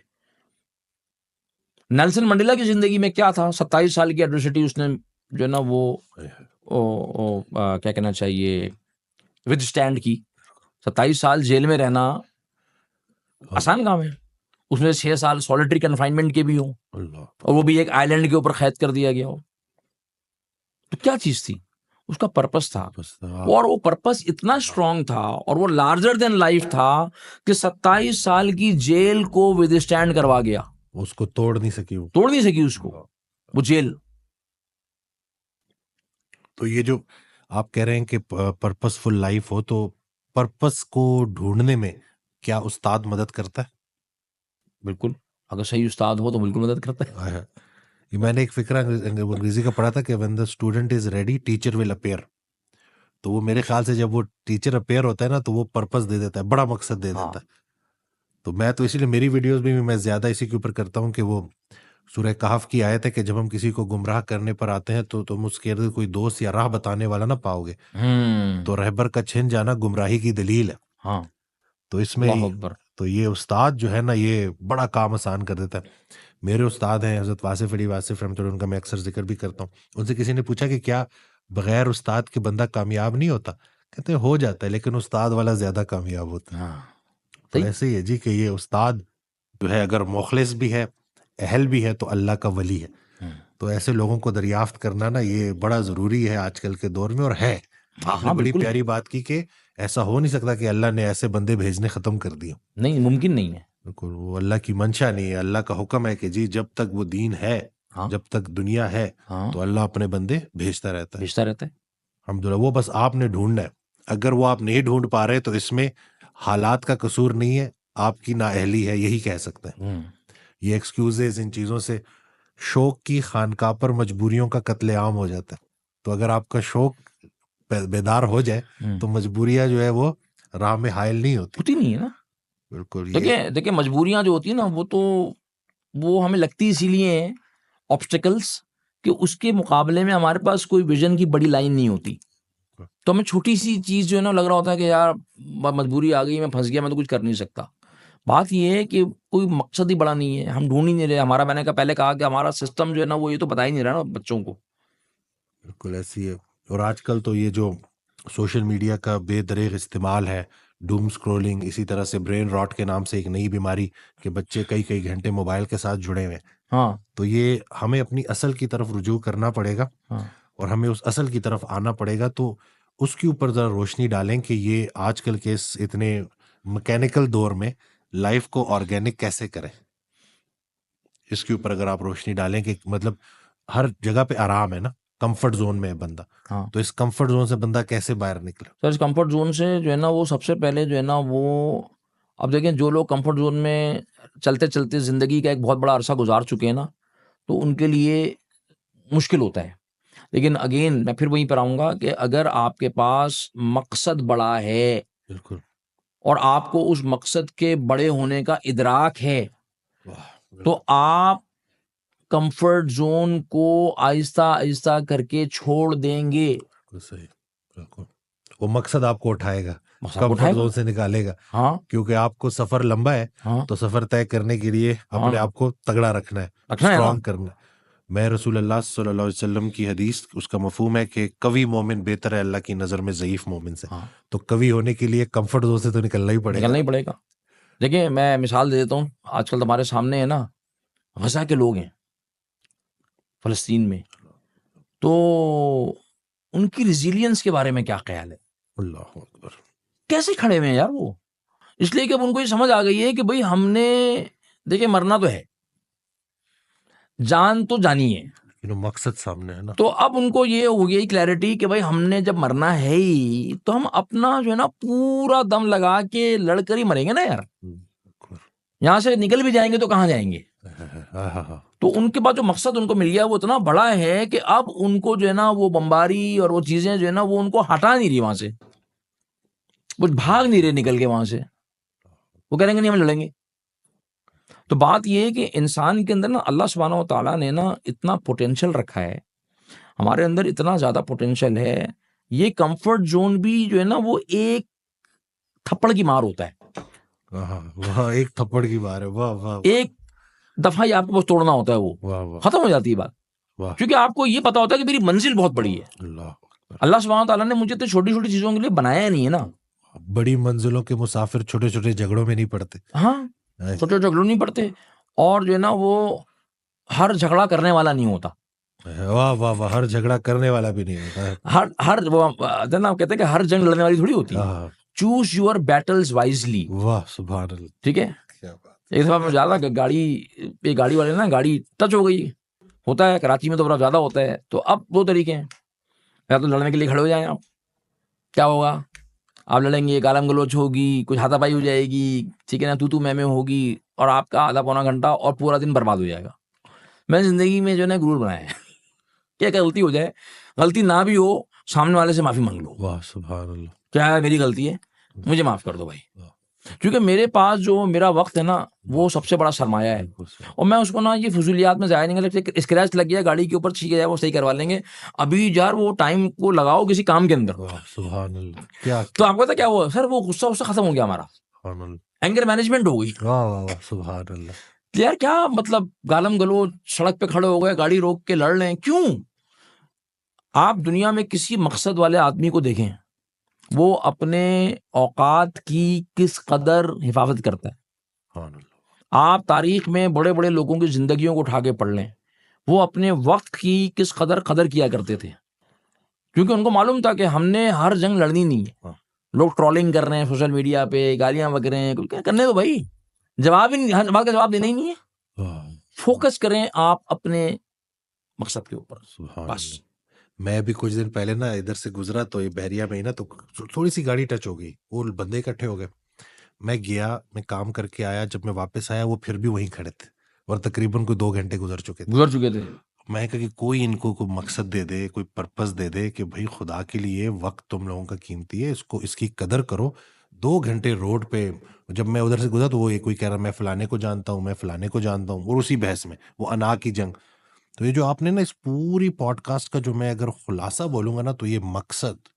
نیلسن منڈیلا کی زندگی میں کیا تھا؟ 27 سال کی ایڈورسٹی اس نے جو ہے نا وہ کیا کہنا چاہیے ود اسٹینڈ کی. 27 سال جیل میں رہنا آسان کام ہے، اس میں 6 سال سولیٹری کنفائنمنٹ کے بھی ہوں، اور وہ بھی ایک آئی لینڈ کے اوپر قید کر دیا گیا ہو. تو کیا چیز تھی؟ اس کا پرپس تھا، اور وہ پرپس اتنا اسٹرانگ تھا اور وہ لارجر دین لائف تھا کہ 27 سال کی جیل کو ود اسٹینڈ کروا گیا. اس کو توڑ نہیں سکی اس کو وہ جیل. تو یہ جو آپ کہہ رہے ہیں کہ پرپس فل لائف ہو، تو پرپس کو ڈھونڈنے میں کیا استاد مدد کرتا ہے؟ بالکل، اگر صحیح استاد ہو تو بالکل مدد کرتا ہے. میں نے ایک فکرہ انگریزی کا پڑھا تھا کہ when the student is ready teacher will appear. تو وہ میرے خیال سے جب وہ ٹیچر اپیئر ہوتا ہے نا تو وہ پرپس دے دیتا ہے، بڑا مقصد دے دیتا ہے. تو میں تو اسی لیے میری ویڈیوز بھی میں زیادہ اسی کے اوپر کرتا ہوں کہ وہ سورہ کہف کی آیت ہے کہ جب ہم کسی کو گمراہ کرنے پر آتے ہیں تو تم اس کے ارد کوئی دوست یا راہ بتانے والا نہ پاؤ گے، تو رہبر کا چھن جانا گمراہی کی دلیل ہے. تو اس میں تو یہ استاد جو ہے نا یہ بڑا کام آسان کر دیتا ہے. میرے استاد ہیں حضرت واصف علی واصف رحمۃ اللہ، ان کا میں اکثر ذکر بھی کرتا ہوں. ان سے کسی نے پوچھا کہ کیا بغیر استاد کے بندہ کامیاب نہیں ہوتا؟ کہتے ہیں ہو جاتا ہے، لیکن استاد والا زیادہ کامیاب ہوتا ہے. تو ایسے ہی ہے جی کہ یہ استاد جو ہے اگر مخلص بھی ہے، اہل بھی ہے، تو اللہ کا ولی ہے. تو ایسے لوگوں کو دریافت کرنا نا یہ بڑا ضروری ہے آج کل کے دور میں، اور ہے. آپ نے بڑی پیاری بات کی کہ ایسا ہو نہیں سکتا کہ اللہ نے ایسے بندے بھیجنے ختم کر دیے. نہیں، ممکن نہیں ہے. بالکل، وہ اللہ کی منشا نہیں ہے. اللہ کا حکم ہے کہ جی جب تک وہ دین ہے، جب تک دنیا ہے، تو اللہ اپنے بندے بھیجتا رہتا ہے. الحمدللہ. وہ بس آپ نے ڈھونڈنا ہے. اگر وہ آپ نہیں ڈھونڈ پا رہے تو اس میں حالات کا قصور نہیں ہے، آپ کی نااہلی ہے، یہی کہہ سکتے ہیں. یہ ایکسکیوزز ان چیزوں سے شوق کی خانقاہ پر مجبوریوں کا قتل عام ہو جاتا ہے. تو اگر آپ کا شوق بیدار ہو جائے تو مجبوریاں جو ہے وہ راہ میں حائل نہیں ہوتی نہیں ہے نا. بالکل. دیکھیں مجبوریاں جو ہوتی ہیں نا وہ ہمیں لگتی اسی لیے ہیں آبسٹیکلس کہ اس کے مقابلے میں ہمارے پاس کوئی ویژن کی بڑی لائن نہیں ہوتی. تو ہمیں چھوٹی سی چیز جو ہے نا لگ رہا ہوتا ہے کہ یار مجبوری آ گئی, میں پھنس گیا, میں تو کچھ کر نہیں سکتا. بات یہ ہے کہ کوئی مقصد ہی بڑا نہیں ہے, ہم ڈھونڈ ہی نہیں رہے. میں نے پہلے کہا کہ ہمارا سسٹم جو ہے نا وہ یہ تو بتا ہی نہیں رہا نا بچوں کو. بالکل ایسی ہے. اور آج کل تو یہ جو سوشل میڈیا کا بے دریغ استعمال ہے, ڈوم سکرولنگ, اسی طرح سے برین راٹ کے نام سے ایک نئی بیماری کہ بچے کئی گھنٹے موبائل کے ساتھ جڑے ہوئے. ہاں, تو یہ ہمیں اپنی اصل کی طرف رجوع کرنا پڑے گا اور ہمیں اس اصل کی طرف آنا پڑے گا. تو اس کے اوپر ذرا روشنی ڈالیں کہ یہ آج کل کے اس اتنے مکینیکل دور میں لائف کو آرگینک کیسے کریں. اس کے اوپر اگر آپ روشنی ڈالیں کہ مطلب ہر جگہ پہ آرام ہے نا, کمفرٹ زون میں ہے بندہ, تو اس کمفرٹ زون سے بندہ کیسے باہر نکلے؟ سر اس کمفرٹ زون سے جو ہے نا وہ سب سے پہلے جو ہے نا وہ اب دیکھیں جو لوگ کمفرٹ زون میں چلتے چلتے زندگی کا ایک بہت بڑا عرصہ گزار چکے ہیں نا, تو ان کے لیے مشکل ہوتا ہے. لیکن اگین میں پھر وہیں پر آؤں گا کہ اگر آپ کے پاس مقصد بڑا ہے بالکل اور آپ کو اس مقصد کے بڑے ہونے کا ادراک ہے, تو آپ کمفرٹ زون کو آہستہ آہستہ کر کے چھوڑ دیں گے. صحیح, بالکل. وہ مقصد آپ کو اٹھائے گا, کمفرٹ زون سے نکالے گا. ہاں, کیونکہ آپ کو سفر لمبا ہے, تو سفر طے کرنے کے لیے اپنے آپ کو تگڑا رکھنا ہے, اسٹرانگ کرنا ہے. میں رسول اللہ صلی اللہ علیہ وسلم کی حدیث, اس کا مفہوم ہے کہ قوی مومن بہتر ہے اللہ کی نظر میں ضعیف مومن سے. تو قوی ہونے کے لیے کمفرٹ زون سے تو نکلنا ہی پڑے گا. دیکھیں میں مثال دے دیتا ہوں, آج کل ہمارے سامنے ہے نا غزہ کے لوگ ہیں فلسطین میں, تو ان کی ریزیلینس کے بارے میں کیا خیال ہے؟ اللہ اکبر. کیسے کھڑے ہوئے ہیں یار وہ؟ اس لیے کہ اب ان کو یہ سمجھ آ گئی ہے کہ بھئی ہم نے دیکھیں مرنا تو ہے, جان تو جانی ہے, مقصد سامنے ہے نا. تو اب ان کو یہ ہو گئی کلیئرٹی کہ بھئی ہم نے جب مرنا ہے ہی تو ہم اپنا جو ہے نا پورا دم لگا کے لڑ کر ہی مریں گے نا یار. یہاں سے نکل بھی جائیں گے تو کہاں جائیں گے؟ تو ان کے بعد جو مقصد ان کو مل گیا وہ اتنا بڑا ہے کہ اب ان کو جو ہے نا وہ بمباری اور وہ چیزیں جو ہے نا وہ ان کو ہٹا نہیں رہی وہاں سے, وہ بھاگ نہیں رہے نکل کے وہاں سے. وہ کہہ رہیں گے نہیں ہم لڑیں گے. تو بات یہ ہے کہ انسان کے اندر نا اللہ سبحانہ و تعالیٰ نے نا اتنا پوٹینشیل رکھا ہے, ہمارے اندر اتنا زیادہ پوٹینشیل ہے. یہ کمفرٹ زون بھی جو ہے نا وہ ایک تھپڑ کی مار ہوتا ہے. واہ, ایک تھپڑ کی مار ہے. واہ واہ, ایک دفعہ ہی آپ کو بس توڑنا ہوتا ہے, وہ ختم ہو جاتی ہے بات. کیونکہ آپ کو یہ پتا ہوتا ہے کہ میری منزل بہت بڑی ہے. اللہ سبحانہ تعالیٰ نے مجھے تو چھوٹی چھوٹی چیزوں کے لیے بنایا نہیں ہے نا. بڑی منزلوں کے مسافر چھوٹے چھوٹے جھگڑوں میں نہیں پڑتے. ہاں, چھوٹے جھگڑوں نہیں پڑتے, اور جو ہے نا وہ ہر جھگڑا کرنے والا نہیں ہوتا. واہ واہ واہ, ہر جھگڑا کرنے والا بھی نہیں ہوتا. ہر نا کہتے ہیں کہ ہر جنگ لڑنے والی تھوڑی ہوتی ہے. Choose your Beatles wisely. واہ سبحان اللہ. ٹھیک ہے, ایک دفعہ میں جاتا کہ گاڑی والے نا گاڑی ٹچ ہو گئی, ہوتا ہے کراچی میں تو بڑا زیادہ ہوتا ہے. تو اب دو طریقے ہیں, یا تو لڑنے کے لیے کھڑے ہو جائیں آپ, کیا ہوگا آپ لڑیں گے, گالم گلوچ ہوگی, کچھ ہاتھا پائی ہو جائے گی, ٹھیک ہے نا, تو میں ہوگی, اور آپ کا آدھا پونا گھنٹہ اور پورا دن برباد ہو جائے گا. میں زندگی میں جو ہے نا غرور بنایا ہے کہ غلطی ہو جائے, غلطی نہ بھی ہو, سامنے والے سے معافی مانگ لو. واہ سبحان اللہ. کیا ہے میری غلطی ہے, مجھے معاف کر دو بھائی, کیونکہ میرے پاس جو میرا وقت ہے نا وہ سب سے بڑا سرمایہ ہے, اور میں اس کو نا یہ فضولیات میں ضائع نہیں کرتا. اسکریچ لگ گیا گاڑی کے اوپر, ٹھیک ہے وہ صحیح کروا لیں گے, ابھی یار وہ ٹائم کو لگاؤ کسی کام کے اندر. سبحان اللہ. کیا تو آپ کو پتا کیا ہوا سر, وہ غصہ ختم ہو گیا ہمارا, اینگر مینجمنٹ ہو گئی. واہ واہ واہ سبحان اللہ. یار کیا مطلب گالم گلو سڑک پہ کھڑے ہو گئے, گاڑی روک کے لڑ لیں, کیوں؟ آپ دنیا میں کسی مقصد والے آدمی کو دیکھیں, وہ اپنے اوقات کی کس قدر حفاظت کرتا ہے. آپ تاریخ میں بڑے بڑے لوگوں کی زندگیوں کو اٹھا کے پڑھ لیں, وہ اپنے وقت کی کس قدر کیا کرتے تھے, کیونکہ ان کو معلوم تھا کہ ہم نے ہر جنگ لڑنی نہیں ہے. لوگ ٹرولنگ کر رہے ہیں سوشل میڈیا پہ, گالیاں بک رہے ہیں, کرنے دو بھائی, جواب ہی ہر بات کا جواب دینا ہی نہیں ہے. فوکس کریں آپ اپنے مقصد کے اوپر بس. میں بھی کچھ دن پہلے نا ادھر سے گزرا تو یہ بحریہ میں ہی نا, تو تھوڑی سی گاڑی ٹچ ہو گئی, وہ بندے اکٹھے ہو گئے. میں گیا, میں کام کر کے آیا, جب میں واپس آیا وہ پھر بھی وہیں کھڑے تھے, اور تقریباً کوئی 2 گھنٹے گزر چکے تھے. میں کہا کہ کوئی ان کو کوئی مقصد دے دے, کوئی پرپس دے دے کہ بھائی خدا کے لیے وقت تم لوگوں کا قیمتی ہے, اس کی قدر کرو. 2 گھنٹے روڈ پہ, جب میں ادھر سے گزرا تو وہ کوئی کہہ رہا میں فلانے کو جانتا ہوں, میں فلانے کو جانتا ہوں, اور اسی بحث میں وہ انا کی جنگ. تو یہ جو آپ نے نا اس پوری پوڈ کاسٹ کا جو میں اگر خلاصہ بولوں گا نا, تو یہ مقصد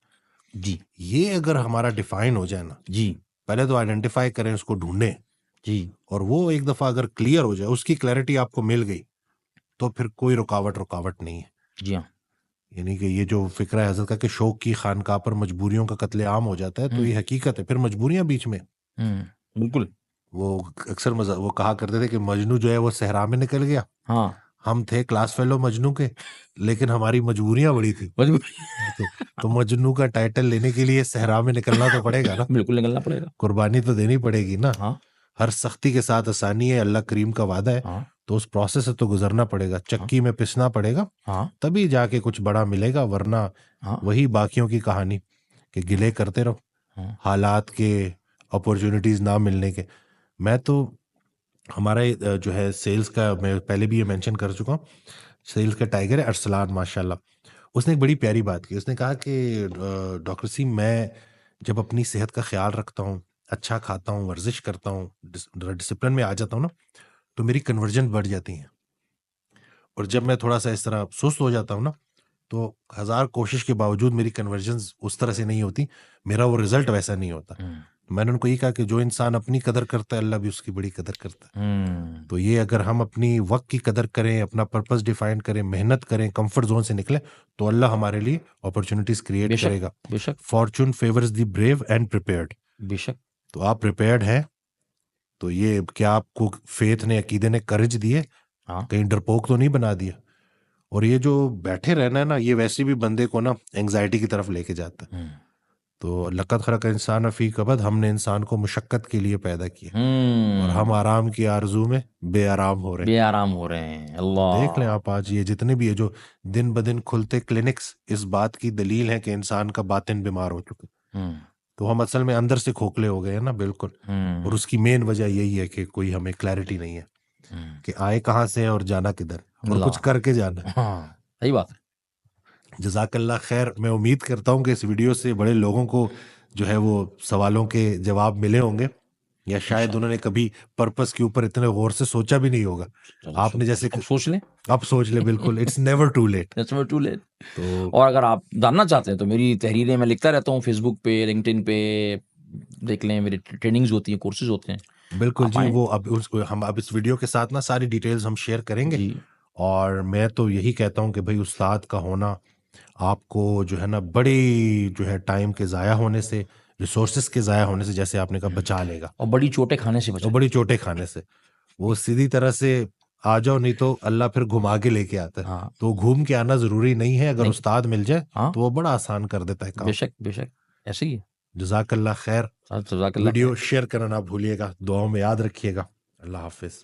جی یہ اگر ہمارا ڈیفائن ہو جائے نا, جی پہلے تو آئیڈینٹیفائی کریں, اس کو ڈھونڈیں, جی اور وہ ایک دفعہ اگر کلیئر ہو جائے, اس کی کلیئرٹی آپ کو مل گئی, تو پھر کوئی رکاوٹ نہیں ہے. جی ہاں. یعنی کہ یہ جو فکرہ ہے حضرت کا کہ شوق کی خانقاہ پر مجبوریوں کا قتل عام ہو جاتا ہے, تو یہ حقیقت ہے. پھر مجبوریاں بیچ میں, بالکل. وہ اکثر وہ کہا کرتے تھے کہ مجنو جو ہے وہ صحرا میں نکل گیا, ہاں ہم تھے کلاس فیلو مجنو کے, لیکن ہماری مجبوریاں بڑی تھی. تو مجنو کا ٹائٹل لینے کے لیے صحرا میں نکلنا تو پڑے گا نا, بالکل نکلنا پڑے گا, قربانی تو دینی پڑے گی نا. ہاں ہر سختی کے ساتھ آسانی ہے, اللہ کریم کا وعدہ ہے, ہاں تو اس پروسیس سے تو گزرنا پڑے گا, چکی میں پسنا پڑے گا, ہاں تبھی جا کے کچھ بڑا ملے گا. ورنہ ہاں وہی باقیوں کی کہانی کہ گلے کرتے رہو ہاں. حالات کے, اپورچونیٹیز نہ ملنے کے. میں تو ہمارا جو ہے سیلز کا, میں پہلے بھی یہ مینشن کر چکا ہوں, سیلز کا ٹائیگر ہے ارسلان ماشاء اللہ. اس نے ایک بڑی پیاری بات کی. اس نے کہا کہ ڈاکٹر سی, میں جب اپنی صحت کا خیال رکھتا ہوں, اچھا کھاتا ہوں, ورزش کرتا ہوں, ڈسپلن میں آ جاتا ہوں نا, تو میری کنورجن بڑھ جاتی ہیں. اور جب میں تھوڑا سا اس طرح سست ہو جاتا ہوں نا, تو 1000 کوشش کے باوجود میری کنورجنز اس طرح سے نہیں ہوتی, میرا وہ رزلٹ ویسا نہیں ہوتا. میں نے ان کو یہ کہا کہ جو انسان اپنی قدر کرتا ہے, اللہ بھی اس کی بڑی قدر کرتا ہے. تو یہ اگر ہم اپنی وقت کی قدر کریں, اپنا پرپس ڈیفائن کریں, محنت کریں, کمفرٹ زون سے نکلیں, تو اللہ ہمارے لیے اپرچونیٹیز کریٹ کرے گا. بے شک fortune favours the brave and prepared. بے شک. تو آپ پریپیئرڈ ہیں, تو یہ کیا آپ کو فیتھ نے, عقیدے نے کرج دیے, کہیں ڈرپوک تو نہیں بنا دیا. اور یہ جو بیٹھے رہنا ہے نا, یہ ویسے بھی بندے کو نا انگزائٹی کی طرف لے کے جاتا ہے. تو لقد خلق انسان فی کبد, ہم نے انسان کو مشقت کے لیے پیدا کیا, اور ہم آرام کی آرزو میں بے آرام ہو رہے ہیں. اللہ دیکھ لیں آپ, آج یہ جتنے بھی ہے جو دن بدن کھلتے کلینکس, اس بات کی دلیل ہے کہ انسان کا باطن بیمار ہو چکا. تو ہم اصل میں اندر سے کھوکھلے ہو گئے ہیں نا, بالکل. اور اس کی مین وجہ یہی ہے کہ کوئی ہمیں کلیئرٹی نہیں ہے کہ آئے کہاں سے اور جانا کدھر, اور کچھ کر کے جانا. صحیح بات ہے. جزاک اللہ خیر. میں امید کرتا ہوں کہ اس ویڈیو سے بڑے لوگوں کو جو ہے وہ سوالوں کے جواب ملے ہوں گے, یا شاید انہوں نے کبھی پرپس کے اوپر اتنے غور سے سوچا بھی نہیں ہوگا. آپ نے جیسے سوچ لیں, اب سوچ لیں, بالکل. It's never too late. تو اور اگر آپ جاننا چاہتے ہیں تو میری تحریریں میں لکھتا رہتا ہوں, فیس بک پہ, لنکڈ پہ, دیکھ لیں, میری ٹریننگز ہوتی ہیں, کورسز ہوتے ہیں. بالکل جی. وہ ہم اب اس ویڈیو کے ساتھ نا ساری ڈیٹیلز ہم شیئر کریں گے. اور میں تو یہی کہتا ہوں کہ بھائی استاد کا ہونا آپ کو جو ہے نا بڑی جو ہے ٹائم کے ضائع ہونے سے, ریسورسز کے ضائع ہونے سے, جیسے آپ نے کہا, بچا لے گا. اور بڑی چوٹیں کھانے سے بچا, اور بڑی چوٹیں کھانے سے. وہ سیدھی طرح سے آ جاؤ, نہیں تو اللہ پھر گھما کے لے کے آتا ہے. تو گھوم کے آنا ضروری نہیں ہے, اگر استاد مل جائے تو وہ بڑا آسان کر دیتا ہے کام. بے شک بے شک, ایسے ہی ہے. جزاک اللہ خیر. ویڈیو شیئر کرنا نہ بھولیے گا, دعاؤں میں یاد رکھیے گا. اللہ حافظ.